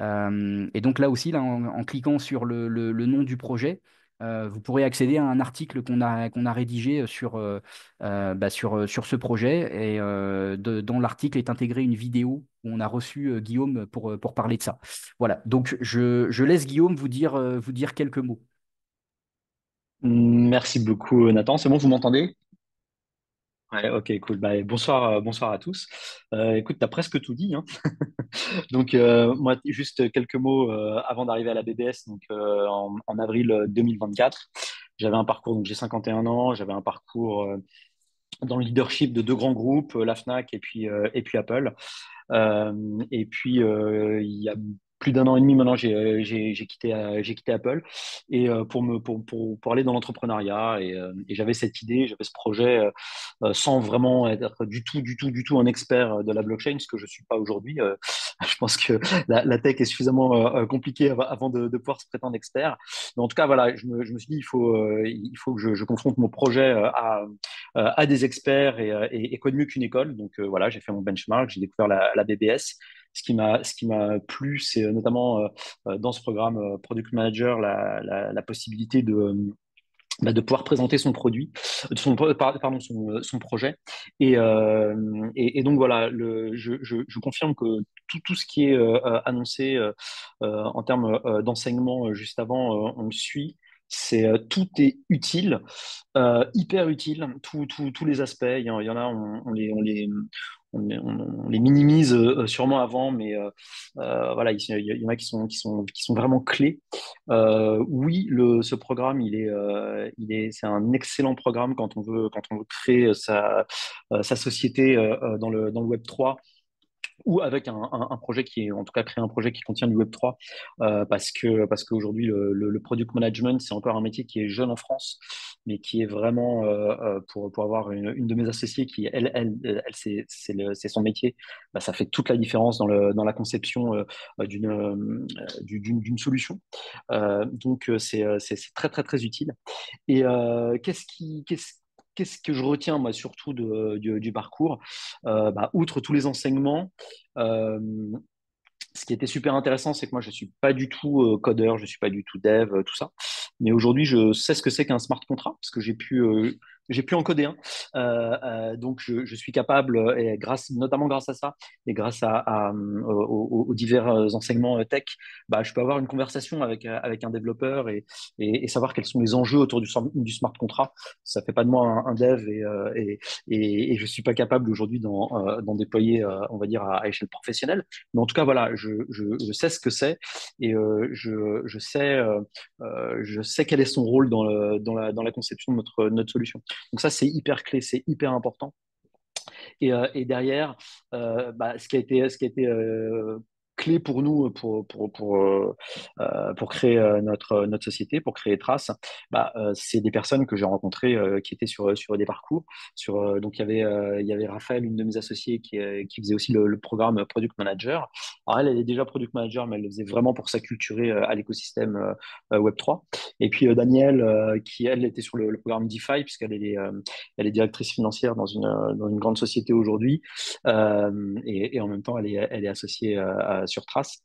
Et donc là aussi, là, en cliquant sur le nom du projet, vous pourrez accéder à un article qu'on a rédigé sur ce projet. Et dans l'article est intégrée une vidéo où on a reçu Guillaume pour parler de ça. Voilà, donc je laisse Guillaume vous dire quelques mots. Merci beaucoup, Nathan. C'est bon, vous m'entendez? Ouais, ok, cool. Bah, bonsoir, bonsoir à tous. Écoute, tu as presque tout dit, hein. Donc, moi, juste quelques mots avant d'arriver à la BBS, donc en avril 2024. J'avais un parcours, donc j'ai 51 ans, j'avais un parcours dans le leadership de deux grands groupes, la Fnac et puis Apple. Et puis, il y a plus d'un an et demi maintenant, j'ai quitté Apple et pour aller dans l'entrepreneuriat. Et j'avais cette idée, j'avais ce projet sans vraiment être du tout un expert de la blockchain, ce que je suis pas aujourd'hui. Je pense que la tech est suffisamment compliquée avant de pouvoir se prétendre expert. Mais en tout cas, voilà, je me suis dit, il faut que je confronte mon projet à des experts et quoi de mieux qu'une école. Donc voilà, j'ai fait mon benchmark, j'ai découvert la BBS. Ce qui m'a plu, c'est notamment dans ce programme Product Manager la possibilité de pouvoir présenter son produit, pardon, son projet. Et donc voilà, je confirme que tout ce qui est annoncé en termes d'enseignement juste avant, on le suit. Tout est utile, hyper utile, tous les aspects. Il y en a, on les minimise sûrement avant, mais voilà, il y en a qui sont vraiment clés. Oui, ce programme, c'est un excellent programme quand on veut créer sa société dans le Web3 ou avec un projet en tout cas, créer un projet qui contient du Web3, parce qu'aujourd'hui, le product management, c'est encore un métier qui est jeune en France, mais qui est vraiment, pour avoir une de mes associées qui, c'est son métier, bah, ça fait toute la différence dans la conception d'une solution. Donc, c'est très, très, très utile. Et qu'est-ce que je retiens, moi, surtout du parcours? Bah, outre tous les enseignements, euh, ce qui était super intéressant, c'est que moi, je suis pas du tout codeur, je suis pas du tout dev, tout ça. Mais aujourd'hui, je sais ce que c'est qu'un smart contract parce que j'ai pu en coder un. Donc, je suis capable, et notamment grâce à ça, et grâce aux divers enseignements tech, bah, je peux avoir une conversation avec un développeur et savoir quels sont les enjeux autour du smart contract. Ça fait pas de moi un dev et je suis pas capable aujourd'hui d'en déployer, on va dire, à échelle professionnelle. Mais en tout cas, voilà, je sais ce que c'est et je sais quel est son rôle dans la conception de notre solution. Donc ça, c'est hyper clé, c'est hyper important. Et derrière, bah, ce qui a été clé pour nous pour créer notre société, pour créer Trace, bah, c'est des personnes que j'ai rencontrées qui étaient sur des parcours. Donc il y avait Raphaël, une de mes associées, qui faisait aussi le programme Product Manager. Alors elle est déjà Product Manager, mais elle le faisait vraiment pour s'acculturer à l'écosystème Web3. Et puis Danielle, qui elle était sur le programme DeFi, elle est directrice financière dans une grande société aujourd'hui, et en même temps, elle est associée sur Trace.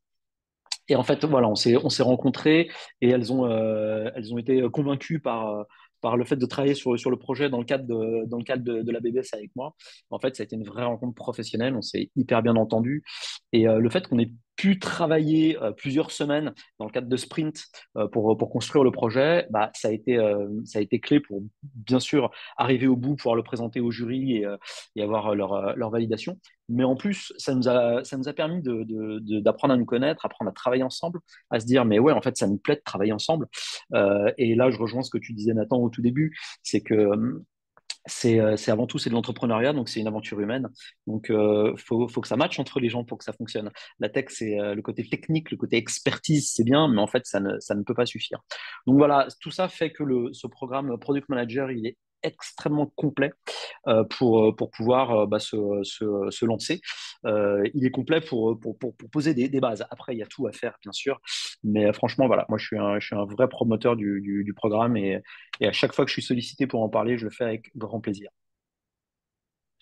Et en fait, voilà, on s'est rencontrés et elles ont été convaincues par le fait de travailler sur le projet dans le cadre de la BBS avec moi. En fait, ça a été une vraie rencontre professionnelle, on s'est hyper bien entendu. Et le fait qu'on ait pu travailler plusieurs semaines dans le cadre de sprint pour construire le projet, bah, ça a été clé pour, bien sûr, arriver au bout, pouvoir le présenter au jury et avoir leur validation. Mais en plus, ça nous a permis d'apprendre à nous connaître, apprendre à travailler ensemble, à se dire, mais ouais, en fait, ça nous plaît de travailler ensemble. Et là, je rejoins ce que tu disais, Nathan, au tout début, c'est que c'est avant tout c'est de l'entrepreneuriat, donc c'est une aventure humaine. Donc faut que ça matche entre les gens pour que ça fonctionne. La tech, c'est le côté technique, le côté expertise, c'est bien, mais en fait ça ne peut pas suffire. Donc voilà, tout ça fait que ce programme Product Manager, il est extrêmement complet pour pouvoir se lancer. Il est complet pour poser des bases. Après, il y a tout à faire, bien sûr. Mais franchement, voilà, moi, je suis un vrai promoteur du programme et à chaque fois que je suis sollicité pour en parler, je le fais avec grand plaisir.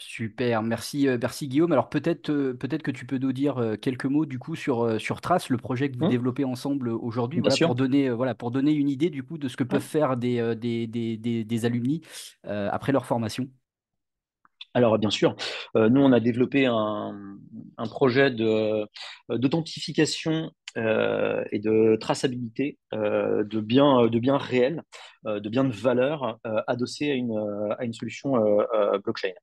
Super, merci, merci Guillaume. Alors peut-être que tu peux nous dire quelques mots du coup sur Trace, le projet que vous développez ensemble aujourd'hui, Bien voilà, sûr. voilà, pour donner une idée du coup de ce que peuvent Ouais. faire des alumni après leur formation. Alors, bien sûr, nous, on a développé un projet d'authentification et de traçabilité de biens réels, de biens de valeur adossés à une solution blockchain.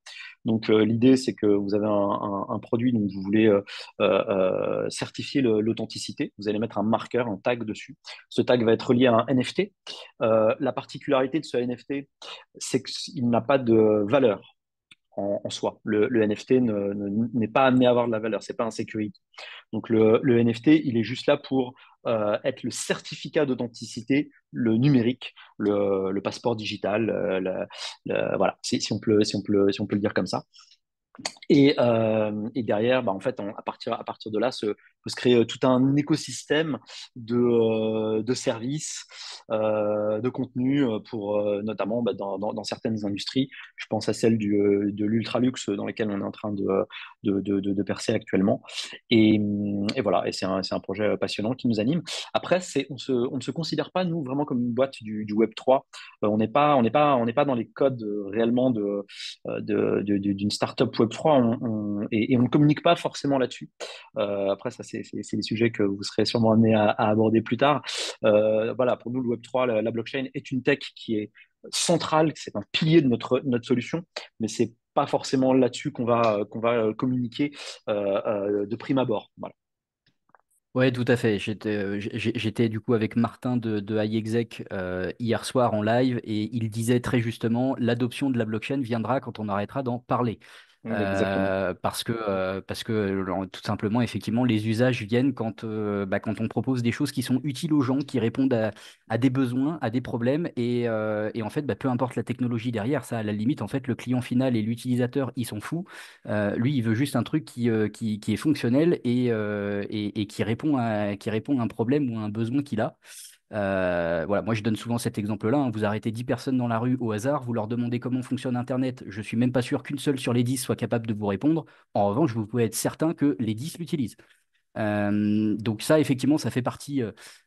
Donc, l'idée, c'est que vous avez un produit dont vous voulez certifier l'authenticité. Vous allez mettre un marqueur, un tag dessus. Ce tag va être lié à un NFT. La particularité de ce NFT, c'est qu'il n'a pas de valeur en soi. Le NFT n'est pas amené à avoir de la valeur, c'est pas un security. Donc le NFT, il est juste là pour être le certificat d'authenticité, le numérique, le passeport digital, voilà, si on peut le dire comme ça. Et derrière, bah, en fait, à partir de là, peut se créer tout un écosystème de services, de contenus pour notamment bah, dans certaines industries. Je pense à celle de l'ultra-luxe dans lesquelles on est en train de percer actuellement. Et voilà, et c'est un projet passionnant qui nous anime. Après, on ne se considère pas, nous, vraiment comme une boîte du Web3. On n'est pas dans les codes réellement d'une startup Web3 et on ne communique pas forcément là-dessus. Après, ça, c'est des sujets que vous serez sûrement amenés à aborder plus tard. Voilà, pour nous, le Web3, la blockchain est une tech qui est centrale, c'est un pilier de notre solution, mais c'est pas forcément là-dessus qu'on va communiquer de prime abord. Voilà. Ouais, tout à fait. J'étais du coup avec Martin de iExec hier soir en live et il disait très justement l'adoption de la blockchain viendra quand on arrêtera d'en parler. Exactement. Parce que tout simplement, effectivement, les usages viennent quand on propose des choses qui sont utiles aux gens, qui répondent à des besoins, à des problèmes. Et en fait, bah, peu importe la technologie derrière, ça, à la limite, en fait, le client final et l'utilisateur, ils s'en foutent. Lui, il veut juste un truc qui est fonctionnel et qui répond à un problème ou à un besoin qu'il a. Voilà, moi je donne souvent cet exemple-là, hein. Vous arrêtez 10 personnes dans la rue au hasard, vous leur demandez comment fonctionne Internet. Je suis même pas sûr qu'une seule sur les 10 soit capable de vous répondre. En revanche, vous pouvez être certain que les 10 l'utilisent. Donc ça, effectivement, ça fait partie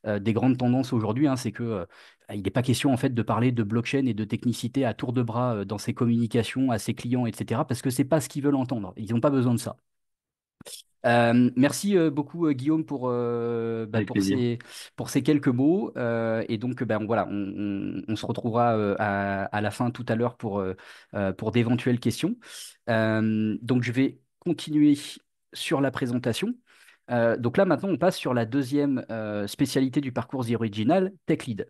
des grandes tendances aujourd'hui, hein. C'est que il n'est pas question en fait de parler de blockchain et de technicité à tour de bras dans ses communications à ses clients, etc. Parce que c'est pas ce qu'ils veulent entendre. Ils n'ont pas besoin de ça. Merci beaucoup Guillaume Avec plaisir. pour ces quelques mots. Et donc ben, voilà, on se retrouvera à la fin tout à l'heure pour d'éventuelles questions. Donc je vais continuer sur la présentation. Donc là maintenant on passe sur la deuxième spécialité du parcours The Original, Tech Lead.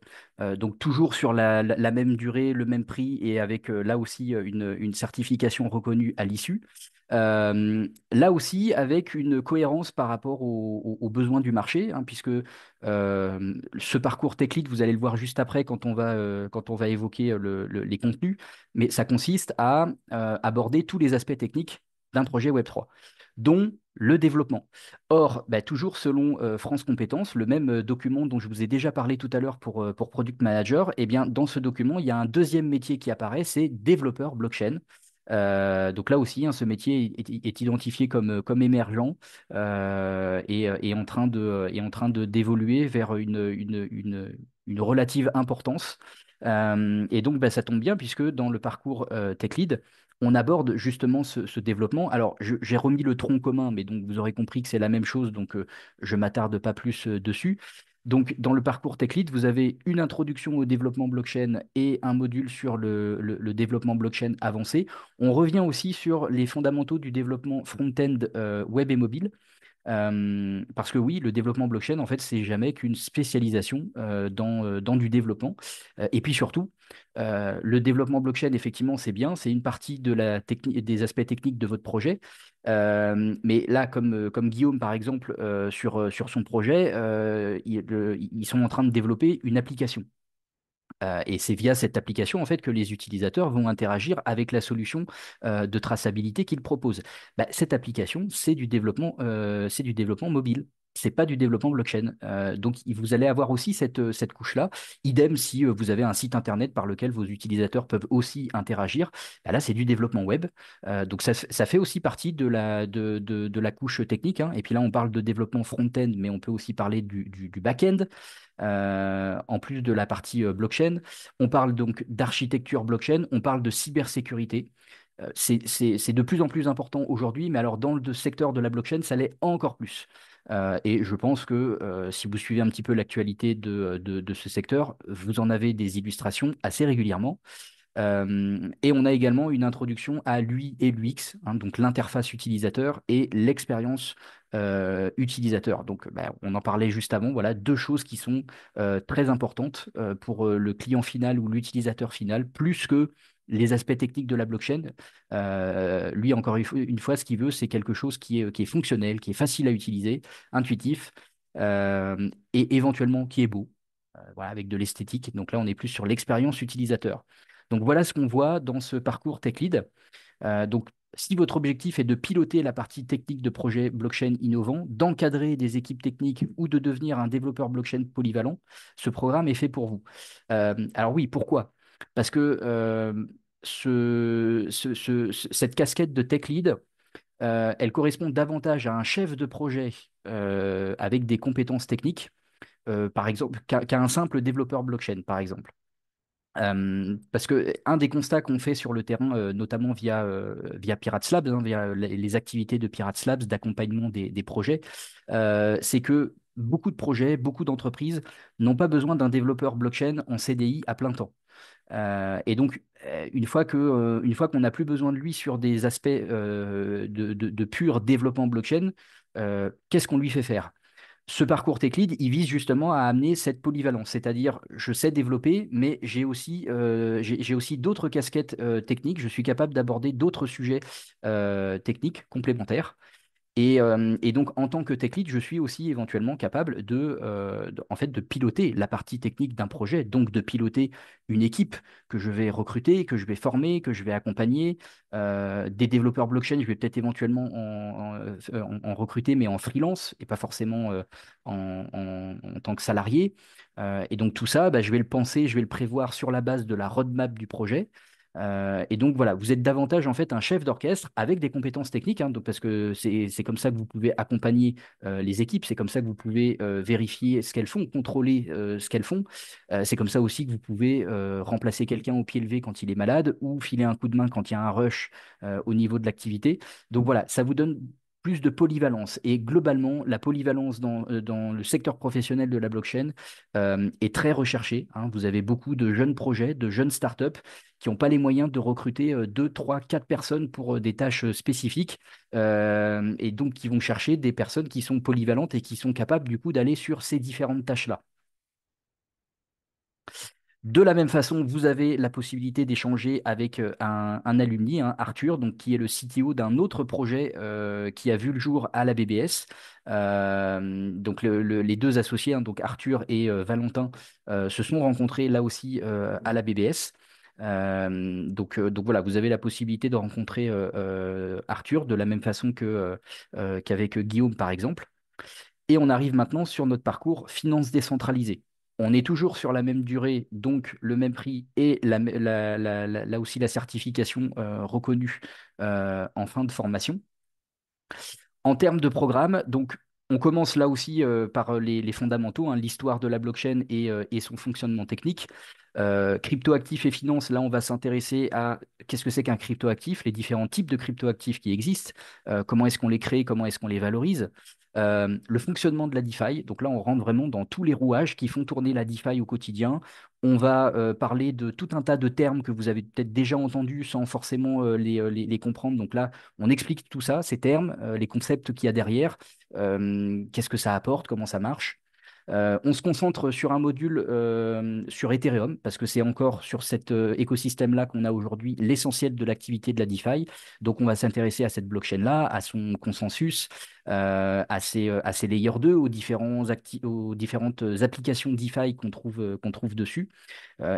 Donc toujours sur la même durée, le même prix et avec là aussi une certification reconnue à l'issue. Là aussi, avec une cohérence par rapport aux besoins du marché, hein, puisque ce parcours tech lead, vous allez le voir juste après quand on va évoquer les contenus, mais ça consiste à aborder tous les aspects techniques d'un projet Web3, dont le développement. Or, bah, toujours selon France Compétences, le même document dont je vous ai déjà parlé tout à l'heure pour Product Manager, eh bien, dans ce document, il y a un deuxième métier qui apparaît, c'est développeur blockchain. Donc là aussi, hein, ce métier est identifié comme émergent et en train d'évoluer vers une relative importance. Et donc, bah, ça tombe bien puisque dans le parcours Tech Lead, on aborde justement ce développement. Alors, j'ai remis le tronc commun, mais donc vous aurez compris que c'est la même chose, donc je m'attarde pas plus dessus. Donc, dans le parcours Tech Lead, vous avez une introduction au développement blockchain et un module sur le développement blockchain avancé. On revient aussi sur les fondamentaux du développement front-end web et mobile. Parce que oui, le développement blockchain, en fait, c'est jamais qu'une spécialisation dans du développement. Et puis surtout, le développement blockchain, effectivement, c'est bien, c'est une partie de des aspects techniques de votre projet. Mais là, comme Guillaume, par exemple, sur son projet, ils sont en train de développer une application. Et c'est via cette application en fait que les utilisateurs vont interagir avec la solution de traçabilité qu'ils proposent. Bah, cette application, c'est du développement mobile. C'est pas du développement blockchain. Donc, vous allez avoir aussi cette couche-là. Idem si vous avez un site internet par lequel vos utilisateurs peuvent aussi interagir. Bah, là, c'est du développement web. Donc, ça fait aussi partie de la couche technique, hein. Et puis là, on parle de développement front-end, mais on peut aussi parler du back-end en plus de la partie blockchain. On parle donc d'architecture blockchain, on parle de cybersécurité. C'est de plus en plus important aujourd'hui, mais alors dans le secteur de la blockchain, ça l'est encore plus. Et je pense que si vous suivez un petit peu l'actualité de ce secteur, vous en avez des illustrations assez régulièrement. Et on a également une introduction à l'UI et l'UX, hein, donc l'interface utilisateur et l'expérience utilisateur. Donc, bah, on en parlait juste avant. Voilà, deux choses qui sont très importantes pour le client final ou l'utilisateur final, plus que les aspects techniques de la blockchain. Lui, encore une fois, ce qu'il veut, c'est quelque chose qui est fonctionnel, qui est facile à utiliser, intuitif et éventuellement qui est beau. Voilà, avec de l'esthétique. Donc là, on est plus sur l'expérience utilisateur. Donc voilà ce qu'on voit dans ce parcours Tech Lead. Donc, si votre objectif est de piloter la partie technique de projet blockchain innovant, d'encadrer des équipes techniques ou de devenir un développeur blockchain polyvalent, ce programme est fait pour vous. Alors oui, pourquoi? Parce que cette casquette de Tech Lead, elle correspond davantage à un chef de projet avec des compétences techniques, par exemple, qu'à un simple développeur blockchain, par exemple. Parce que un des constats qu'on fait sur le terrain, notamment via Pirates Labs, hein, via les activités de Pirates Labs d'accompagnement des projets, c'est que beaucoup de projets, beaucoup d'entreprises n'ont pas besoin d'un développeur blockchain en CDI à plein temps. Et donc, une fois qu'on n'a plus besoin de lui sur des aspects de pur développement blockchain, qu'est-ce qu'on lui fait faire? Ce parcours Tech Lead, il vise justement à amener cette polyvalence, c'est-à-dire je sais développer, mais j'ai aussi d'autres casquettes techniques, je suis capable d'aborder d'autres sujets techniques complémentaires. Et donc, en tant que tech lead, je suis aussi éventuellement capable en fait, de piloter la partie technique d'un projet, donc de piloter une équipe que je vais recruter, que je vais former, que je vais accompagner. Des développeurs blockchain, je vais peut-être éventuellement en recruter, mais en freelance et pas forcément en tant que salarié. Et donc, tout ça, bah, je vais le penser, je vais le prévoir sur la base de la roadmap du projet. Et donc voilà, vous êtes davantage en fait un chef d'orchestre avec des compétences techniques, hein, donc, parce que c'est comme ça que vous pouvez accompagner les équipes, c'est comme ça que vous pouvez vérifier ce qu'elles font, contrôler ce qu'elles font. C'est comme ça aussi que vous pouvez remplacer quelqu'un au pied levé quand il est malade ou filer un coup de main quand il y a un rush au niveau de l'activité. Donc voilà, ça vous donne plus de polyvalence. Et globalement, la polyvalence dans le secteur professionnel de la blockchain est très recherchée, hein. Vous avez beaucoup de jeunes projets, de jeunes startups qui n'ont pas les moyens de recruter 2, 3, 4 personnes pour des tâches spécifiques, et donc qui vont chercher des personnes qui sont polyvalentes et qui sont capables du coup d'aller sur ces différentes tâches-là. De la même façon, vous avez la possibilité d'échanger avec un alumni, hein, Arthur, donc, qui est le CTO d'un autre projet qui a vu le jour à la BBS. Donc les deux associés, hein, donc Arthur et Valentin, se sont rencontrés là aussi à la BBS. Donc voilà, vous avez la possibilité de rencontrer Arthur de la même façon qu'avec Guillaume, par exemple. Et on arrive maintenant sur notre parcours finance décentralisée. On est toujours sur la même durée, donc le même prix et là aussi la certification reconnue en fin de formation. En termes de programme, donc On commence là aussi par les fondamentaux, hein, l'histoire de la blockchain et son fonctionnement technique. Cryptoactifs et finances, là, on va s'intéresser à qu'est-ce que c'est qu'un cryptoactif, les différents types de cryptoactifs qui existent, comment est-ce qu'on les crée, comment est-ce qu'on les valorise, le fonctionnement de la DeFi. Donc là, on rentre vraiment dans tous les rouages qui font tourner la DeFi au quotidien. On va parler de tout un tas de termes que vous avez peut-être déjà entendus sans forcément les comprendre. Donc là, on explique tout ça, ces termes, les concepts qu'il y a derrière, qu'est-ce que ça apporte, comment ça marche. On se concentre sur un module sur Ethereum, parce que c'est encore sur cet écosystème-là qu'on a aujourd'hui l'essentiel de l'activité de la DeFi. Donc, on va s'intéresser à cette blockchain-là, à son consensus, à ses layers 2, aux différentes applications DeFi qu'on trouve dessus.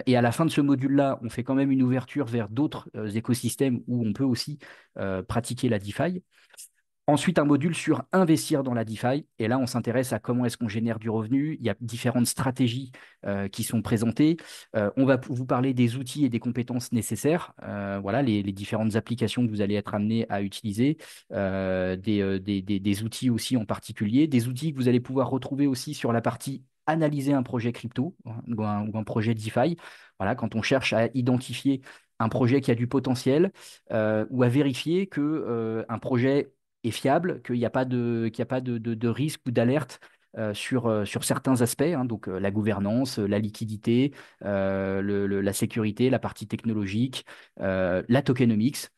Et à la fin de ce module-là, on fait quand même une ouverture vers d'autres écosystèmes où on peut aussi pratiquer la DeFi. Ensuite, un module sur investir dans la DeFi. Et là, on s'intéresse à comment est-ce qu'on génère du revenu. Il y a différentes stratégies qui sont présentées. On va vous parler des outils et des compétences nécessaires. Voilà, les différentes applications que vous allez être amenés à utiliser. Des outils aussi en particulier. Des outils que vous allez pouvoir retrouver aussi sur la partie analyser un projet crypto, hein, ou un projet DeFi. Voilà, quand on cherche à identifier un projet qui a du potentiel ou à vérifier que un projet est fiable, qu'il n'y a pas de risque ou d'alerte sur certains aspects, hein, donc la gouvernance, la liquidité, la sécurité, la partie technologique, la tokenomics.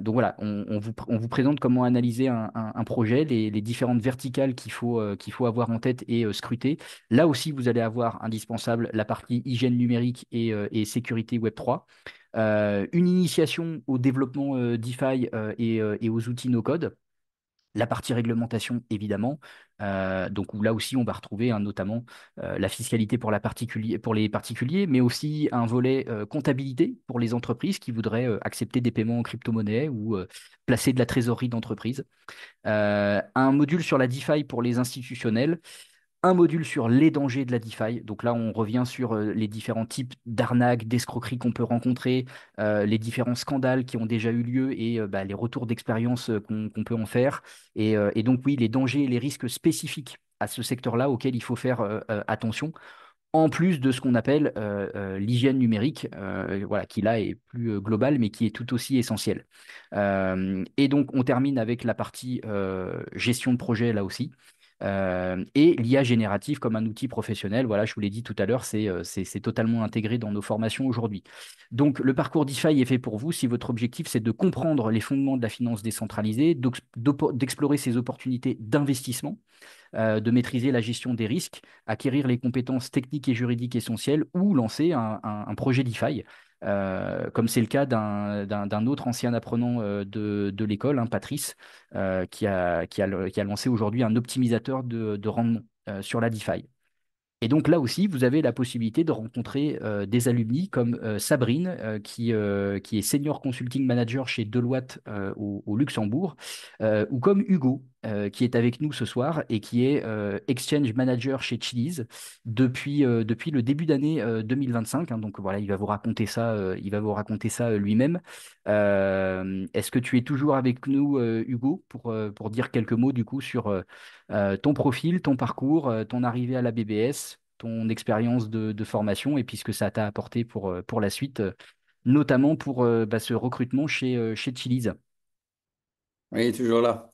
Donc voilà, on vous présente comment analyser un projet, les différentes verticales qu'il faut avoir en tête et scruter. Là aussi, vous allez avoir indispensable la partie hygiène numérique et sécurité Web3. Une initiation au développement DeFi et aux outils no-code. La partie réglementation, évidemment, donc où là aussi on va retrouver hein, notamment la fiscalité pour les particuliers, mais aussi un volet comptabilité pour les entreprises qui voudraient accepter des paiements en crypto-monnaie ou placer de la trésorerie d'entreprise. Un module sur la DeFi pour les institutionnels, un module sur les dangers de la DeFi. Donc là, on revient sur les différents types d'arnaques, d'escroqueries qu'on peut rencontrer, les différents scandales qui ont déjà eu lieu et bah, les retours d'expérience qu'on peut en faire. Et donc oui, les dangers et les risques spécifiques à ce secteur-là auxquels il faut faire attention, en plus de ce qu'on appelle l'hygiène numérique, voilà, qui là est plus globale, mais qui est tout aussi essentielle. Et donc, on termine avec la partie gestion de projet, là aussi. Et l'IA générative comme un outil professionnel, voilà, je vous l'ai dit tout à l'heure, c'est totalement intégré dans nos formations aujourd'hui. Donc, le parcours DeFi est fait pour vous si votre objectif, c'est de comprendre les fondements de la finance décentralisée, d'explorer ces opportunités d'investissement, de maîtriser la gestion des risques, acquérir les compétences techniques et juridiques essentielles ou lancer un projet DeFi, comme c'est le cas d'un autre ancien apprenant de l'école, hein, Patrice, qui a lancé aujourd'hui un optimisateur de rendement sur la DeFi. Et donc là aussi, vous avez la possibilité de rencontrer des alumni comme Sabrine, qui est senior consulting manager chez Deloitte au Luxembourg, ou comme Hugo, qui est avec nous ce soir et qui est exchange manager chez Chiliz depuis le début d'année 2025. Hein. Donc voilà, il va vous raconter ça lui-même. Est-ce que tu es toujours avec nous, Hugo, pour dire quelques mots du coup sur ton profil, ton parcours, ton arrivée à la BBS, ton expérience de formation et puis ce que ça t'a apporté pour la suite, notamment pour bah, ce recrutement chez Chili's. Oui, toujours là.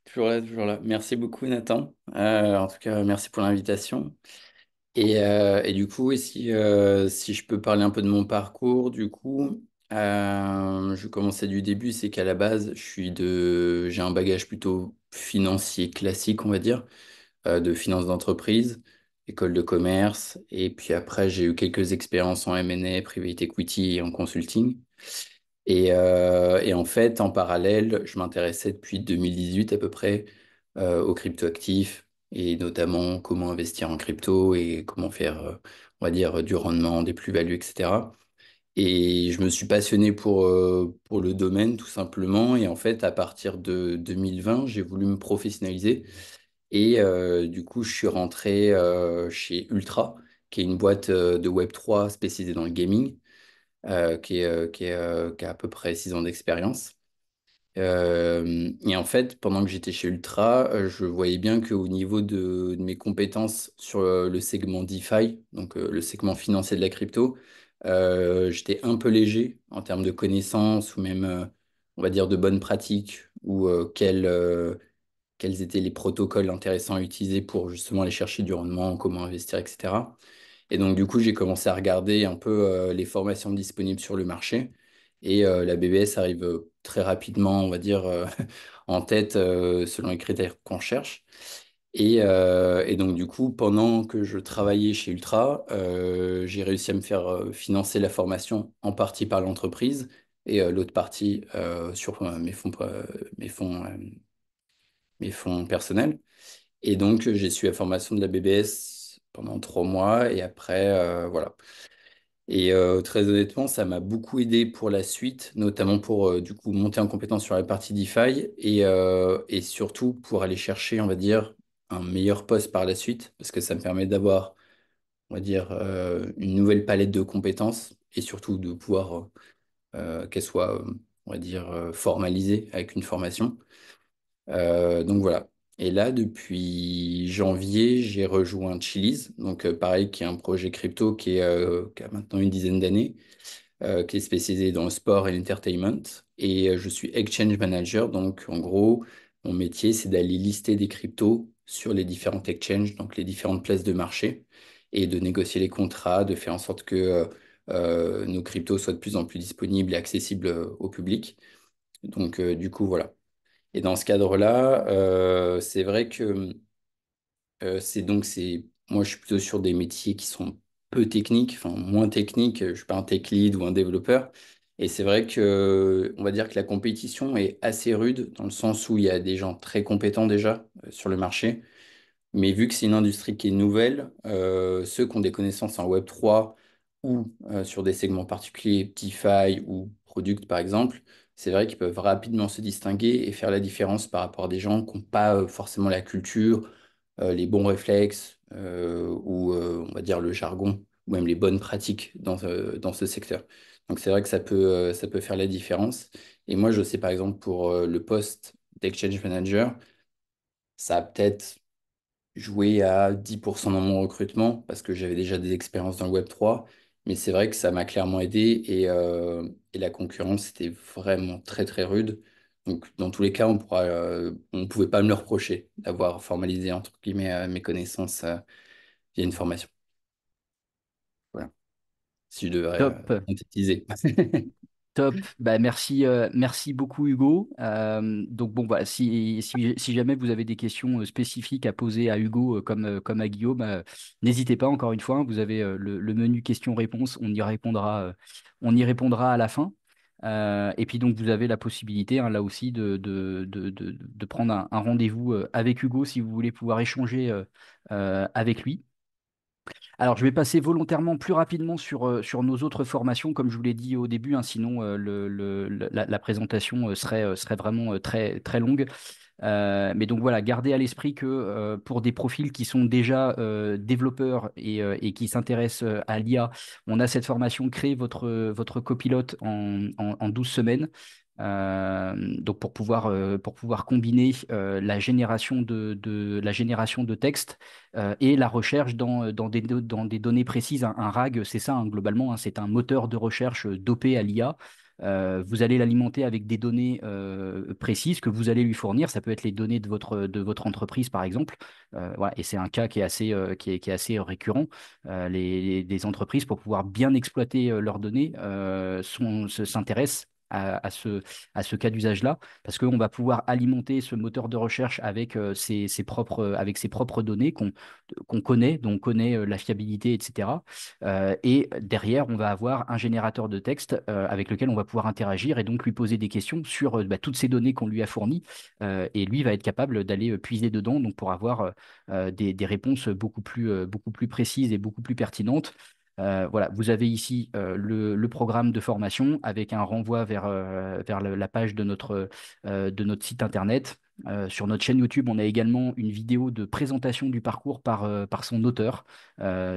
Toujours là, toujours là. Merci beaucoup, Nathan. En tout cas, merci pour l'invitation. Et du coup, si je peux parler un peu de mon parcours, du coup, je vais commencer du début. C'est qu'à la base, j'ai un bagage plutôt financier classique, on va dire, de finance d'entreprise, école de commerce. Et puis après, j'ai eu quelques expériences en M&A, private equity et en consulting. Et en fait, en parallèle, je m'intéressais depuis 2018 à peu près aux cryptoactifs et notamment comment investir en crypto et comment faire, on va dire, du rendement, des plus-values, etc. Et je me suis passionné pour le domaine tout simplement. Et en fait, à partir de 2020, j'ai voulu me professionnaliser. Et du coup, je suis rentré chez Ultra, qui est une boîte de Web3 spécialisée dans le gaming qui a à peu près 6 ans d'expérience. Et en fait, pendant que j'étais chez Ultra, je voyais bien qu'au niveau de mes compétences sur le segment DeFi, donc le segment financier de la crypto, j'étais un peu léger en termes de connaissances ou même, on va dire, de bonnes pratiques ou quels étaient les protocoles intéressants à utiliser pour justement aller chercher du rendement, comment investir, etc. Et donc, du coup, j'ai commencé à regarder un peu les formations disponibles sur le marché. Et la BBS arrive très rapidement, on va dire, en tête selon les critères qu'on cherche. Et donc, du coup, pendant que je travaillais chez Ultra, j'ai réussi à me faire financer la formation en partie par l'entreprise et l'autre partie sur mes fonds personnels. Et donc, j'ai suivi la formation de la BBS pendant 3 mois et après, voilà. Et très honnêtement, ça m'a beaucoup aidé pour la suite, notamment pour du coup monter en compétence sur la partie DeFi et surtout pour aller chercher, on va dire, un meilleur poste par la suite, parce que ça me permet d'avoir, on va dire, une nouvelle palette de compétences et surtout de pouvoir qu'elle soit, on va dire, formalisée avec une formation. Donc voilà. Et là, depuis janvier, j'ai rejoint Chiliz, donc pareil, qui est un projet crypto qui a maintenant une dizaine d'années, qui est spécialisé dans le sport et l'entertainment. Et je suis exchange manager, donc en gros, mon métier, c'est d'aller lister des cryptos sur les différentes exchanges, donc les différentes places de marché, et de négocier les contrats, de faire en sorte que nos cryptos soient de plus en plus disponibles et accessibles au public. Donc du coup, voilà. Et dans ce cadre-là, c'est vrai que moi je suis plutôt sur des métiers qui sont peu techniques, enfin moins techniques. Je suis pas un tech lead ou un développeur. Et c'est vrai que on va dire que la compétition est assez rude dans le sens où il y a des gens très compétents déjà sur le marché. Mais vu que c'est une industrie qui est nouvelle, ceux qui ont des connaissances en Web3 ou sur des segments particuliers, DeFi ou Product par exemple, c'est vrai qu'ils peuvent rapidement se distinguer et faire la différence par rapport à des gens qui n'ont pas forcément la culture, les bons réflexes ou on va dire le jargon ou même les bonnes pratiques dans ce secteur. Donc c'est vrai que ça peut faire la différence. Et moi, je sais par exemple pour le poste d'Exchange Manager, ça a peut-être joué à 10% dans mon recrutement parce que j'avais déjà des expériences dans le Web3. Mais c'est vrai que ça m'a clairement aidé et la concurrence était vraiment très très rude. Donc dans tous les cas, on pouvait pas me le reprocher d'avoir formalisé entre guillemets mes connaissances via une formation. Voilà, si je devrais Top. synthétiser. Top, bah merci, merci beaucoup Hugo. Donc bon, bah, si jamais vous avez des questions spécifiques à poser à Hugo comme à Guillaume, n'hésitez pas encore une fois, hein, vous avez le menu questions-réponses, on y répondra à la fin. Et puis donc vous avez la possibilité hein, là aussi de prendre un rendez-vous avec Hugo si vous voulez pouvoir échanger avec lui. Alors, je vais passer volontairement plus rapidement sur nos autres formations, comme je vous l'ai dit au début, hein, sinon la présentation serait vraiment très, très longue. Mais donc voilà, gardez à l'esprit que pour des profils qui sont déjà développeurs et qui s'intéressent à l'IA, on a cette formation Créer votre copilote en 12 semaines. Donc pour pouvoir combiner la génération de texte et la recherche dans des données précises. Un RAG, c'est ça hein, globalement, hein, c'est un moteur de recherche dopé à l'IA. Vous allez l'alimenter avec des données précises que vous allez lui fournir. Ça peut être les données de votre entreprise, par exemple. Voilà, et c'est un cas qui est qui est assez récurrent. Les entreprises, pour pouvoir bien exploiter leurs données, s'intéressent à ce cas d'usage-là, parce qu'on va pouvoir alimenter ce moteur de recherche avec, avec ses propres données qu'on connaît, dont on connaît la fiabilité, etc. Et derrière, on va avoir un générateur de texte avec lequel on va pouvoir interagir et donc lui poser des questions sur bah, toutes ces données qu'on lui a fournies. Et lui va être capable d'aller puiser dedans donc pour avoir des réponses beaucoup plus précises et beaucoup plus pertinentes. Voilà, vous avez ici le programme de formation avec un renvoi vers la page de notre site internet. Sur notre chaîne YouTube, on a également une vidéo de présentation du parcours par son auteur,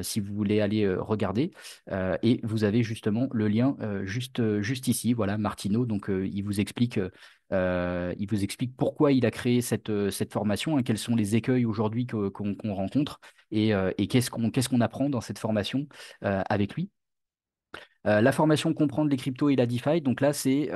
si vous voulez aller regarder. Et vous avez justement le lien juste ici, voilà, Martino. Donc, il vous explique pourquoi il a créé cette formation, hein, quels sont les écueils aujourd'hui qu'on rencontre et qu'est-ce qu'on apprend dans cette formation avec lui. La formation comprendre les cryptos et la DeFi. Donc là, c'est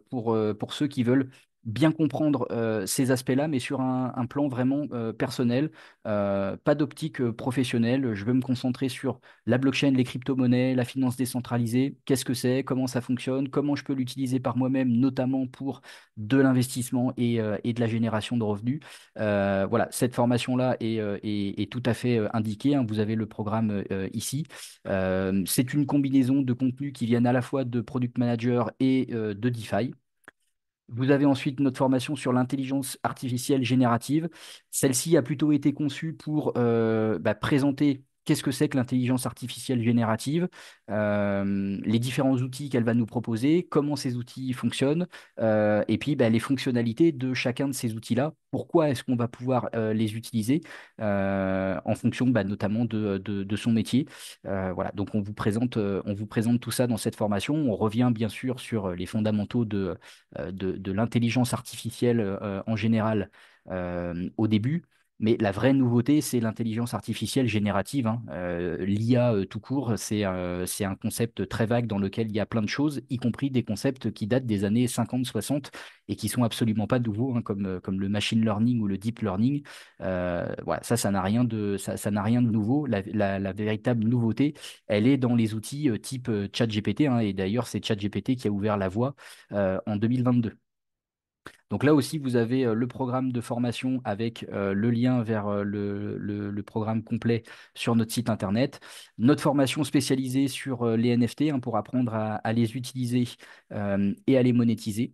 pour ceux qui veulent bien comprendre ces aspects-là, mais sur un plan vraiment personnel, pas d'optique professionnelle. Je veux me concentrer sur la blockchain, les crypto-monnaies, la finance décentralisée. Qu'est-ce que c'est? Comment ça fonctionne? Comment je peux l'utiliser par moi-même, notamment pour de l'investissement et de la génération de revenus. Voilà, cette formation-là est tout à fait indiquée, hein. Vous avez le programme ici. C'est une combinaison de contenus qui viennent à la fois de Product Manager et de DeFi. Vous avez ensuite notre formation sur l'intelligence artificielle générative. Celle-ci a plutôt été conçue pour présenter qu'est-ce que c'est que l'intelligence artificielle générative, les différents outils qu'elle va nous proposer, comment ces outils fonctionnent, et puis les fonctionnalités de chacun de ces outils-là. Pourquoi est-ce qu'on va pouvoir les utiliser en fonction notamment de son métier. Voilà, donc on vous présente tout ça dans cette formation. On revient bien sûr sur les fondamentaux de l'intelligence artificielle en général au début. Mais la vraie nouveauté, c'est l'intelligence artificielle générative, hein. L'IA tout court, c'est un concept très vague dans lequel il y a plein de choses, y compris des concepts qui datent des années 50-60 et qui sont absolument pas nouveaux, hein, comme le machine learning ou le deep learning. Voilà, ça n'a rien ça n'a rien de nouveau. La véritable nouveauté, elle est dans les outils type ChatGPT, hein, et d'ailleurs, c'est ChatGPT qui a ouvert la voie en 2022. Donc là aussi, vous avez le programme de formation avec le lien vers le programme complet sur notre site internet. Notre formation spécialisée sur les NFT, hein, pour apprendre à les utiliser et à les monétiser.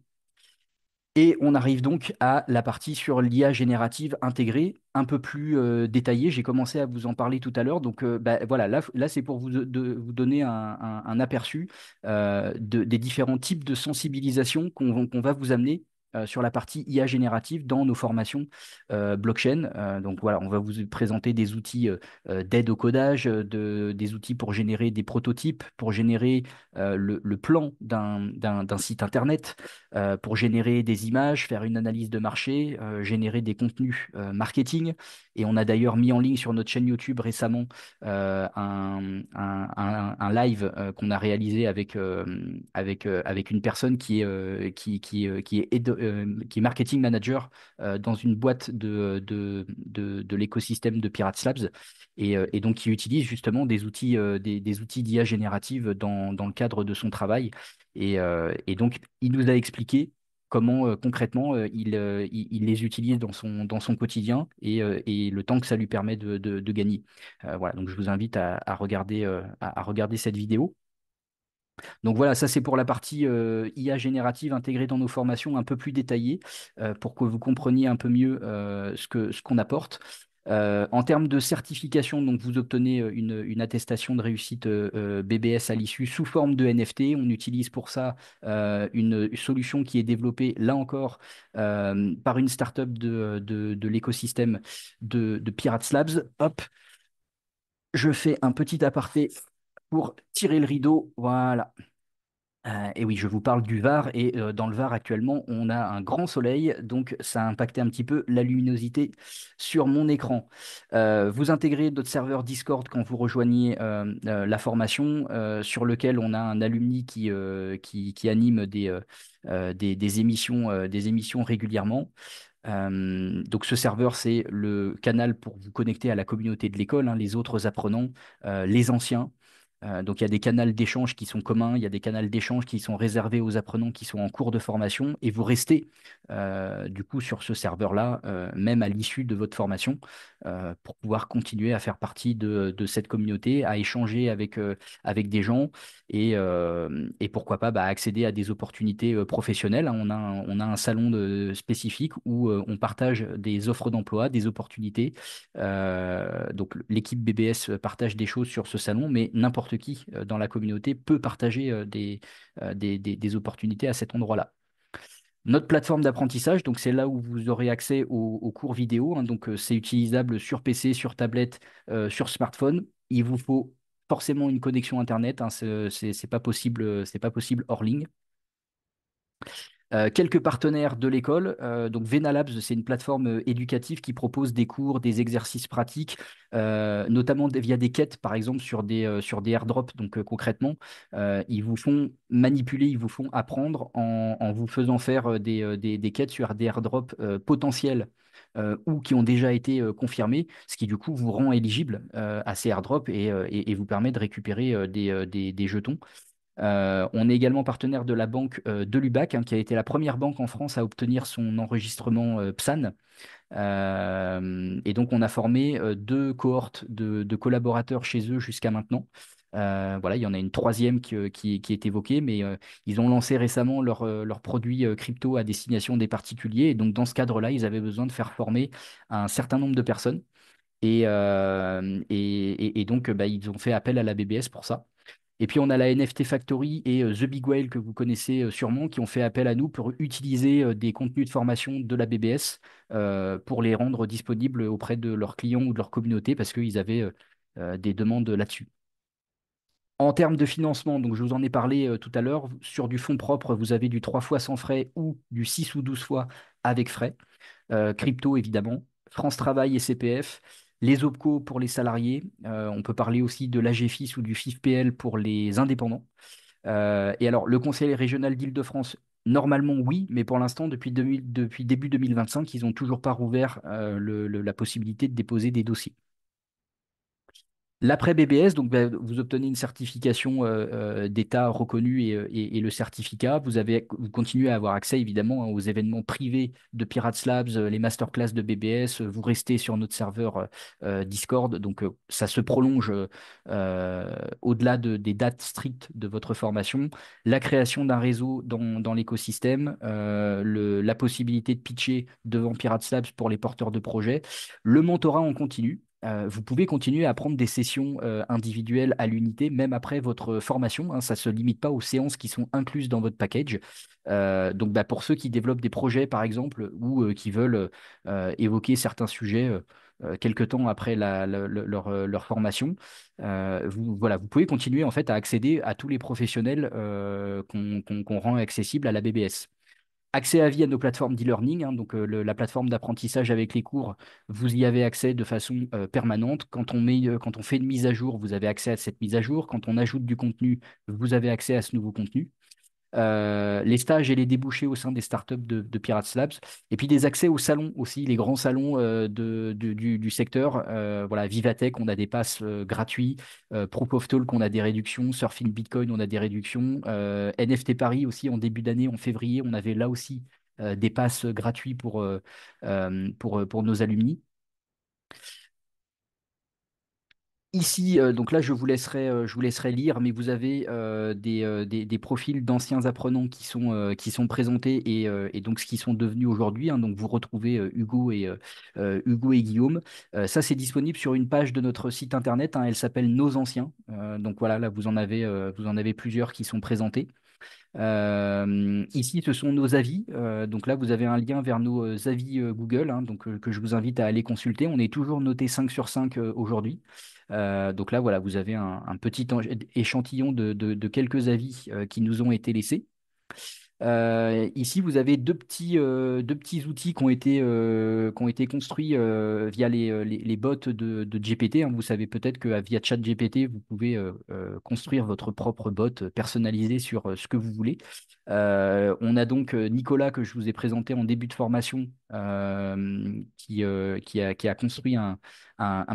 Et on arrive donc à la partie sur l'IA générative intégrée, un peu plus détaillée. J'ai commencé à vous en parler tout à l'heure. Donc voilà, là c'est pour vous donner un aperçu des différents types de sensibilisation qu'on va vous amener sur la partie IA générative dans nos formations blockchain. Donc voilà, on va vous présenter des outils d'aide au codage, des outils pour générer des prototypes, pour générer le plan d'un site internet, pour générer des images, faire une analyse de marché, générer des contenus marketing. Et on a d'ailleurs mis en ligne sur notre chaîne YouTube récemment un live qu'on a réalisé avec une personne qui est marketing manager dans une boîte de l'écosystème de Pirates Labs et donc qui utilise justement des outils d'IA générative dans le cadre de son travail. Et donc, il nous a expliqué comment concrètement il les utilise dans son quotidien et le temps que ça lui permet de gagner. Voilà, donc je vous invite à regarder, à regarder cette vidéo. Donc voilà, ça c'est pour la partie IA générative intégrée dans nos formations un peu plus détaillée pour que vous compreniez un peu mieux ce qu'on apporte. En termes de certification, donc vous obtenez une attestation de réussite BBS à l'issue sous forme de NFT. On utilise pour ça une solution qui est développée là encore par une startup de l'écosystème de Pirates Labs. Hop, je fais un petit aparté pour tirer le rideau. Voilà. Et oui, je vous parle du Var et dans le Var actuellement, on a un grand soleil, donc ça a impacté un petit peu la luminosité sur mon écran. Vous intégrez notre serveur Discord quand vous rejoignez la formation, sur lequel on a un alumni qui anime des émissions régulièrement. Donc ce serveur, c'est le canal pour vous connecter à la communauté de l'école, hein, les autres apprenants, les anciens. Donc il y a des canaux d'échange qui sont communs, il y a des canaux d'échange qui sont réservés aux apprenants qui sont en cours de formation, et vous restez du coup sur ce serveur-là, même à l'issue de votre formation, pour pouvoir continuer à faire partie de cette communauté, à échanger avec des gens et pourquoi pas accéder à des opportunités professionnelles, hein. On a un salon spécifique où on partage des offres d'emploi, des opportunités. Donc l'équipe BBS partage des choses sur ce salon, mais n'importe qui dans la communauté peut partager des opportunités à cet endroit-là. Notre plateforme d'apprentissage, donc c'est là où vous aurez accès aux cours vidéo, hein. Donc c'est utilisable sur PC, sur tablette, sur smartphone. Il vous faut forcément une connexion Internet, hein. C'est pas possible hors ligne. Quelques partenaires de l'école. Donc Venalabs, c'est une plateforme éducative qui propose des cours, des exercices pratiques, notamment via des quêtes, par exemple, sur des airdrops. Donc concrètement, ils vous font manipuler, ils vous font apprendre en vous faisant faire des quêtes sur des airdrops potentiels. Ou qui ont déjà été confirmés, ce qui du coup vous rend éligible à ces airdrops et vous permet de récupérer des jetons. On est également partenaire de la banque de l'UBAC, hein, qui a été la première banque en France à obtenir son enregistrement PSAN. Et donc, on a formé deux cohortes de collaborateurs chez eux jusqu'à maintenant. Voilà, il y en a une troisième qui est évoquée, mais ils ont lancé récemment leurs produits crypto à destination des particuliers. Et donc, dans ce cadre-là, ils avaient besoin de faire former un certain nombre de personnes. Et donc, bah, ils ont fait appel à la BBS pour ça. Et puis on a la NFT Factory et The Big Whale que vous connaissez sûrement qui ont fait appel à nous pour utiliser des contenus de formation de la BBS pour les rendre disponibles auprès de leurs clients ou de leur communauté parce qu'ils avaient des demandes là-dessus. En termes de financement, donc je vous en ai parlé tout à l'heure, sur du fonds propre, vous avez du 3 fois sans frais ou du 6 ou 12 fois avec frais. Crypto évidemment, France Travail et CPF, les OPCO pour les salariés, on peut parler aussi de l'AGFIS ou du FIFPL pour les indépendants. Et alors, le Conseil régional d'Île-de-France, normalement oui, mais pour l'instant, depuis début 2025, ils n'ont toujours pas rouvert la possibilité de déposer des dossiers. L'après BBS, donc bah, vous obtenez une certification d'État reconnue et le certificat. Vous continuez à avoir accès évidemment hein, aux événements privés de Pirates Labs, les masterclass de BBS. Vous restez sur notre serveur Discord, donc ça se prolonge au-delà des dates strictes de votre formation. La création d'un réseau dans l'écosystème, la possibilité de pitcher devant Pirates Labs pour les porteurs de projets, le mentorat en continu. Vous pouvez continuer à prendre des sessions individuelles à l'unité, même après votre formation, hein. Ça ne se limite pas aux séances qui sont incluses dans votre package. Donc, bah, pour ceux qui développent des projets, par exemple, ou qui veulent évoquer certains sujets quelque temps après leur formation, voilà, vous pouvez continuer en fait à accéder à tous les professionnels qu'on rend accessibles à la BBS. Accès à vie à nos plateformes d'e-learning, hein, donc la plateforme d'apprentissage avec les cours, vous y avez accès de façon permanente. Quand on fait une mise à jour, vous avez accès à cette mise à jour. Quand on ajoute du contenu, vous avez accès à ce nouveau contenu. Les stages et les débouchés au sein des startups de Pirates Labs, et puis des accès aux salons aussi, les grands salons du secteur. Voilà, Vivatech, on a des passes gratuits, Proof of Talk, on a des réductions, Surfing Bitcoin, on a des réductions, NFT Paris aussi, en début d'année, en février, on avait là aussi des passes gratuits pour nos alumni. Ici, donc là, je vous laisserai lire, mais vous avez des profils d'anciens apprenants qui sont présentés et donc ce qu'ils sont devenus aujourd'hui, hein. Donc vous retrouvez Hugo et Guillaume. Ça, c'est disponible sur une page de notre site internet, hein. Elle s'appelle Nos Anciens. Donc voilà, là, vous en avez plusieurs qui sont présentés. Ici, ce sont nos avis. Donc là, vous avez un lien vers nos avis Google, hein, donc, que je vous invite à aller consulter. On est toujours noté 5 sur 5 aujourd'hui. Donc là, voilà, vous avez un petit échantillon de quelques avis qui nous ont été laissés. Ici, vous avez deux petits outils qui ont été construits via les bots de GPT, hein. Vous savez peut-être que via ChatGPT, vous pouvez construire votre propre bot personnalisé sur ce que vous voulez. On a donc Nicolas, que je vous ai présenté en début de formation, qui a construit un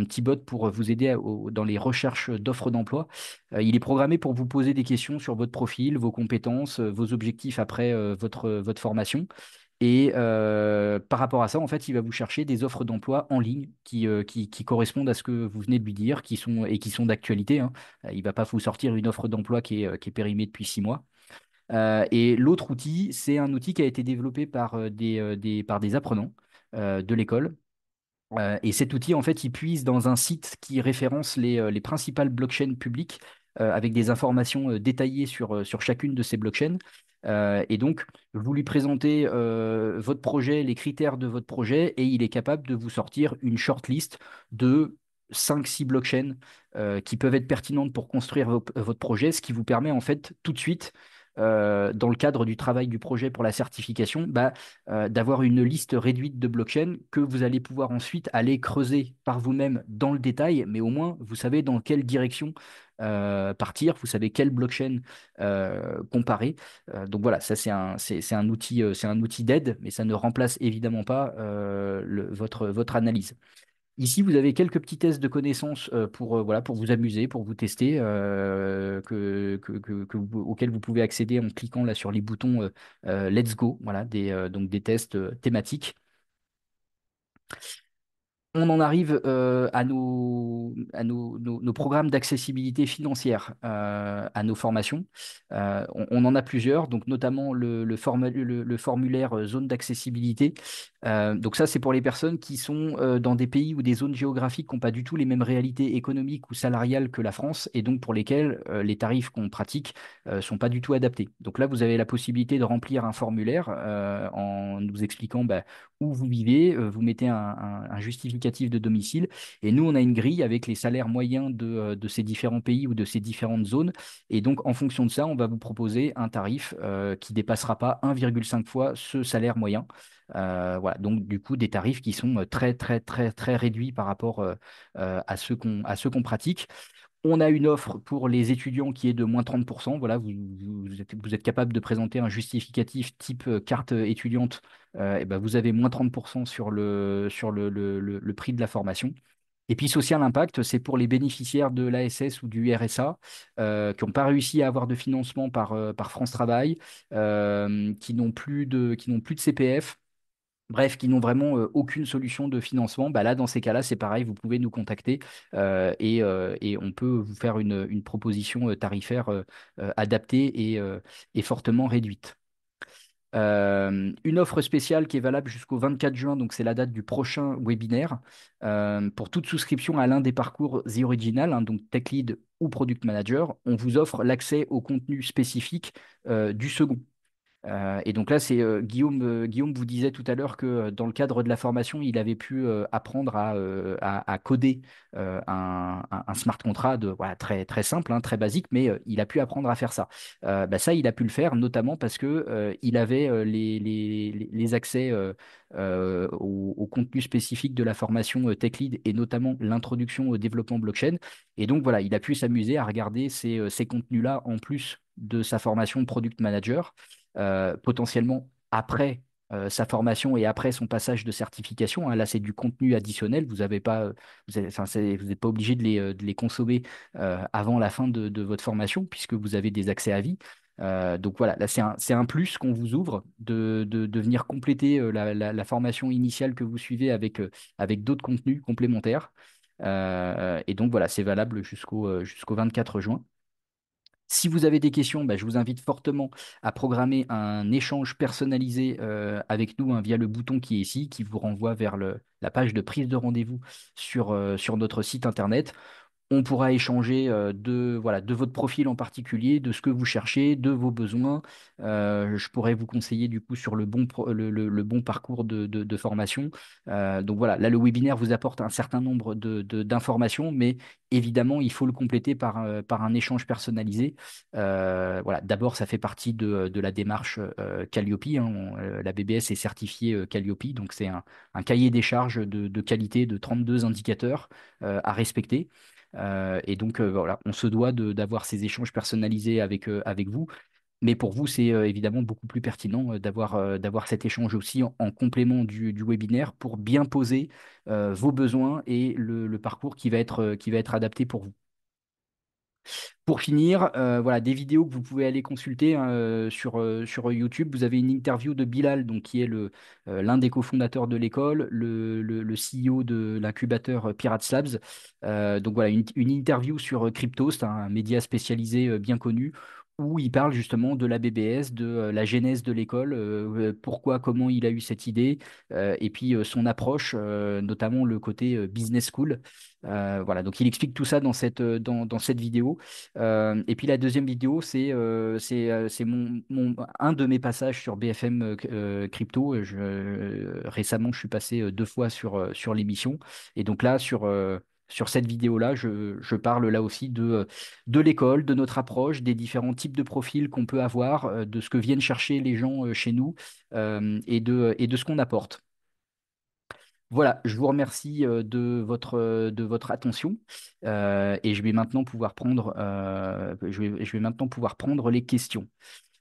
petit bot pour vous aider dans les recherches d'offres d'emploi. Il est programmé pour vous poser des questions sur votre profil, vos compétences, vos objectifs après votre formation. Et par rapport à ça, en fait, il va vous chercher des offres d'emploi en ligne qui correspondent à ce que vous venez de lui dire, qui sont d'actualité, hein. Il ne va pas vous sortir une offre d'emploi qui est périmée depuis 6 mois. Et l'autre outil, c'est un outil qui a été développé par par des apprenants de l'école. Et cet outil, en fait, il puise dans un site qui référence les principales blockchains publiques avec des informations détaillées sur chacune de ces blockchains. Et donc, vous lui présentez votre projet, les critères de votre projet, et il est capable de vous sortir une shortlist de 5-6 blockchains qui peuvent être pertinentes pour construire votre projet, ce qui vous permet en fait tout de suite, dans le cadre du travail du projet pour la certification, d'avoir une liste réduite de blockchains que vous allez pouvoir ensuite aller creuser par vous-même dans le détail, mais au moins vous savez dans quelle direction partir, vous savez quelle blockchain comparer. Donc voilà, ça c'est un outil d'aide, mais ça ne remplace évidemment pas votre analyse. Ici, vous avez quelques petits tests de connaissances voilà, pour vous amuser, pour vous tester, auxquels vous pouvez accéder en cliquant là sur les boutons Let's Go, voilà, donc des tests thématiques. On en arrive nos programmes d'accessibilité financière, à nos formations. On en a plusieurs, donc notamment le formulaire zone d'accessibilité. Donc ça, c'est pour les personnes qui sont dans des pays ou des zones géographiques qui n'ont pas du tout les mêmes réalités économiques ou salariales que la France, et donc pour lesquelles les tarifs qu'on pratique sont pas du tout adaptés. Donc là, vous avez la possibilité de remplir un formulaire en nous expliquant où vous vivez, vous mettez un justificatif de domicile, et nous, on a une grille avec les salaires moyens de ces différents pays ou de ces différentes zones, et donc en fonction de ça, on va vous proposer un tarif qui dépassera pas 1,5 fois ce salaire moyen. Voilà, donc du coup, des tarifs qui sont très, très, très, très réduits par rapport à ceux qu'on pratique. On a une offre pour les étudiants qui est de moins 30%. Voilà, vous êtes capable de présenter un justificatif type carte étudiante. Et ben vous avez moins 30% sur le prix de la formation. Et puis Social Impact, c'est pour les bénéficiaires de l'ASS ou du RSA qui n'ont pas réussi à avoir de financement par France Travail, qui n'ont plus de CPF. Bref, qui n'ont vraiment aucune solution de financement. Là, dans ces cas-là, c'est pareil, vous pouvez nous contacter et on peut vous faire une proposition tarifaire adaptée et fortement réduite. Une offre spéciale qui est valable jusqu'au 24 juin, donc c'est la date du prochain webinaire, pour toute souscription à l'un des parcours The Original, hein, donc Tech Lead ou Product Manager, on vous offre l'accès au contenu spécifique du second. Et donc là, c'est Guillaume vous disait tout à l'heure que dans le cadre de la formation, il avait pu apprendre à coder un smart contract voilà, très, très simple, hein, très basique, mais il a pu apprendre à faire ça. Ça, il a pu le faire notamment parce que il avait les accès au contenu spécifique de la formation Tech Lead et notamment l'introduction au développement blockchain. Et donc voilà, il a pu s'amuser à regarder ces contenus-là en plus de sa formation de product manager potentiellement après sa formation et après son passage de certification, hein. Là, c'est du contenu additionnel. Vous n'avez pas, enfin, vous n'êtes pas obligé de les consommer avant la fin de votre formation, puisque vous avez des accès à vie. Donc voilà, là, c'est un plus qu'on vous ouvre de venir compléter la formation initiale que vous suivez avec d'autres contenus complémentaires. Et donc voilà, c'est valable jusqu'au 24 juin. Si vous avez des questions, je vous invite fortement à programmer un échange personnalisé avec nous, hein, via le bouton qui est ici, qui vous renvoie vers la page de prise de rendez-vous sur notre site internet. On pourra échanger voilà, de votre profil en particulier, de ce que vous cherchez, de vos besoins. Je pourrais vous conseiller du coup sur le bon parcours de formation. Donc voilà, là le webinaire vous apporte un certain nombre d'informations, mais évidemment il faut le compléter par un échange personnalisé. Voilà, d'abord ça fait partie de la démarche Calliope, hein. La BBS est certifiée Calliope, donc c'est un cahier des charges de qualité de 32 indicateurs à respecter. Et donc, voilà, on se doit d'avoir ces échanges personnalisés avec vous. Mais pour vous, c'est évidemment beaucoup plus pertinent d'avoir cet échange aussi en complément du webinaire pour bien poser vos besoins et le parcours qui va être adapté pour vous. Pour finir, voilà, des vidéos que vous pouvez aller consulter, hein, sur YouTube. Vous avez une interview de Bilal, donc, qui est l'un des cofondateurs de l'école, le CEO de l'incubateur Pirates Labs. Donc voilà, une interview sur Cryptost, un média spécialisé bien connu, où il parle justement de la BBS, de la genèse de l'école, pourquoi, comment il a eu cette idée, et puis son approche, notamment le côté business school. Voilà, donc il explique tout ça dans cette vidéo. Et puis la deuxième vidéo, c'est un de mes passages sur BFM Crypto. Récemment, je suis passé 2 fois sur l'émission. Et donc là, sur cette vidéo-là, je parle là aussi de l'école, de notre approche, des différents types de profils qu'on peut avoir, de ce que viennent chercher les gens chez nous, et de ce qu'on apporte. Voilà, je vous remercie de votre attention, et je vais maintenant pouvoir prendre les questions.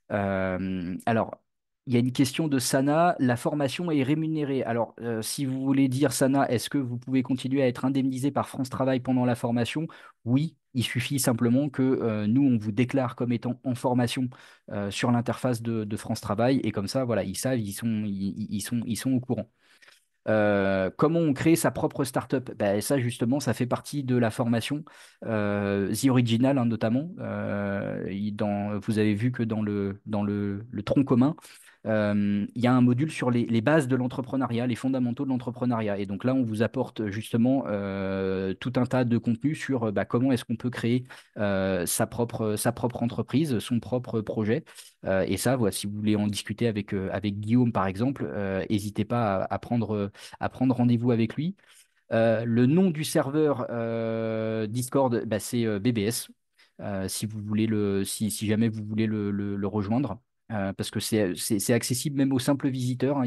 Alors, il y a une question de Sana. La formation est rémunérée. Alors, si vous voulez dire, Sana, est-ce que vous pouvez continuer à être indemnisé par France Travail pendant la formation? Oui, il suffit simplement que nous, on vous déclare comme étant en formation sur l'interface de France Travail. Et comme ça, voilà, ils savent, ils sont au courant. Comment on crée sa propre startup? Ben, ça, justement, ça fait partie de la formation. The Original, hein, notamment. Vous avez vu que dans le tronc commun, il y a un module sur les bases de l'entrepreneuriat, les fondamentaux de l'entrepreneuriat. Et donc là, on vous apporte justement tout un tas de contenus sur bah, comment est-ce qu'on peut créer sa propre entreprise, son propre projet. Et ça, voilà, si vous voulez en discuter avec Guillaume, par exemple, n'hésitez pas à prendre rendez-vous avec lui. Le nom du serveur Discord, bah, c'est BBS. Si jamais vous voulez le rejoindre. Parce que c'est accessible même aux simples visiteurs, hein.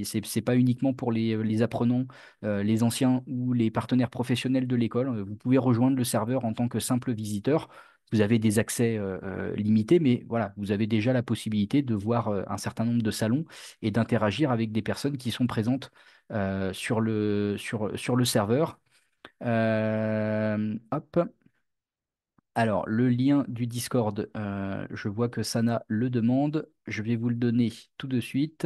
C'est pas uniquement pour les apprenants, les anciens ou les partenaires professionnels de l'école. Vous pouvez rejoindre le serveur en tant que simple visiteur. Vous avez des accès limités, mais voilà, vous avez déjà la possibilité de voir un certain nombre de salons et d'interagir avec des personnes qui sont présentes sur le serveur. Hop. Alors, le lien du Discord, je vois que Sana le demande. Je vais vous le donner tout de suite.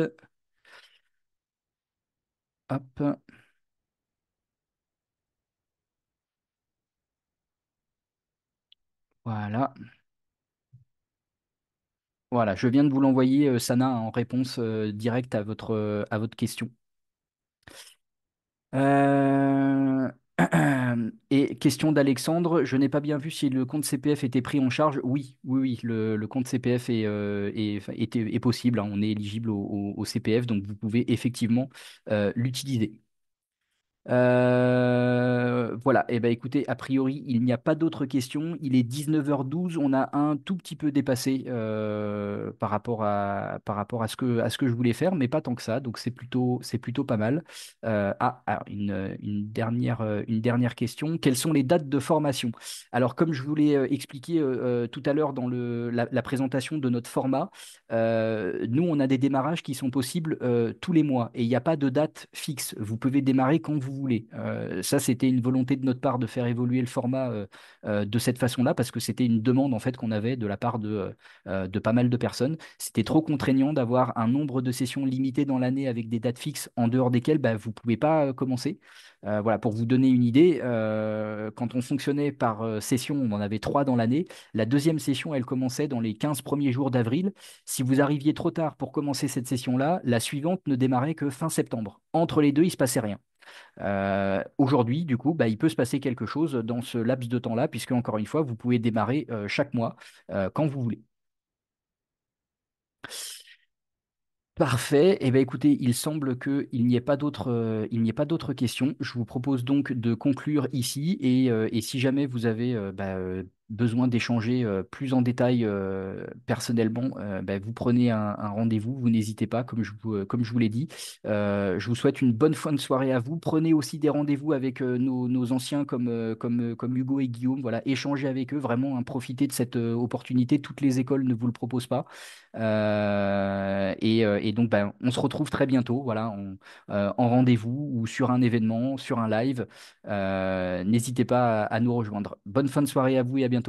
Hop. Voilà. Voilà, je viens de vous l'envoyer, Sana, en réponse directe à votre question. Euh, Et question d'Alexandre, je n'ai pas bien vu si le compte CPF était pris en charge. Oui, oui, oui, le compte CPF est possible, hein. On est éligible au CPF, donc vous pouvez effectivement l'utiliser. Voilà, et ben écoutez, a priori, il n'y a pas d'autres questions. Il est 19h12, on a un tout petit peu dépassé par rapport à ce que je voulais faire, mais pas tant que ça, donc c'est plutôt pas mal. Alors, une dernière question. Quelles sont les dates de formation? Alors, comme je vous l'ai expliqué tout à l'heure dans la présentation de notre format, nous, on a des démarrages qui sont possibles tous les mois et il n'y a pas de date fixe. Vous pouvez démarrer quand vous voulez. Ça, c'était une volonté de notre part de faire évoluer le format de cette façon-là parce que c'était une demande en fait qu'on avait de la part de pas mal de personnes. C'était trop contraignant d'avoir un nombre de sessions limité dans l'année avec des dates fixes en dehors desquelles bah, vous ne pouvez pas commencer. Voilà, pour vous donner une idée, quand on fonctionnait par session, on en avait 3 dans l'année. La deuxième session, elle commençait dans les 15 premiers jours d'avril. Si vous arriviez trop tard pour commencer cette session-là, la suivante ne démarrait que fin septembre. Entre les deux, il se passait rien. Aujourd'hui, du coup, bah, il peut se passer quelque chose dans ce laps de temps-là, puisque encore une fois, vous pouvez démarrer chaque mois quand vous voulez. Parfait. Eh bien, écoutez, il semble qu'il n'y ait pas d'autres questions. Je vous propose donc de conclure ici et si jamais vous avez besoin d'échanger plus en détail personnellement, bah, vous prenez un rendez-vous, vous n'hésitez pas, comme je vous l'ai dit. Je vous souhaite une bonne fin de soirée à vous. Prenez aussi des rendez-vous avec nos anciens comme Hugo et Guillaume. Voilà, échangez avec eux, vraiment, hein, profitez de cette opportunité. Toutes les écoles ne vous le proposent pas. Et donc, ben, on se retrouve très bientôt, voilà, en rendez-vous ou sur un événement, sur un live. N'hésitez pas à nous rejoindre. Bonne fin de soirée à vous et à bientôt.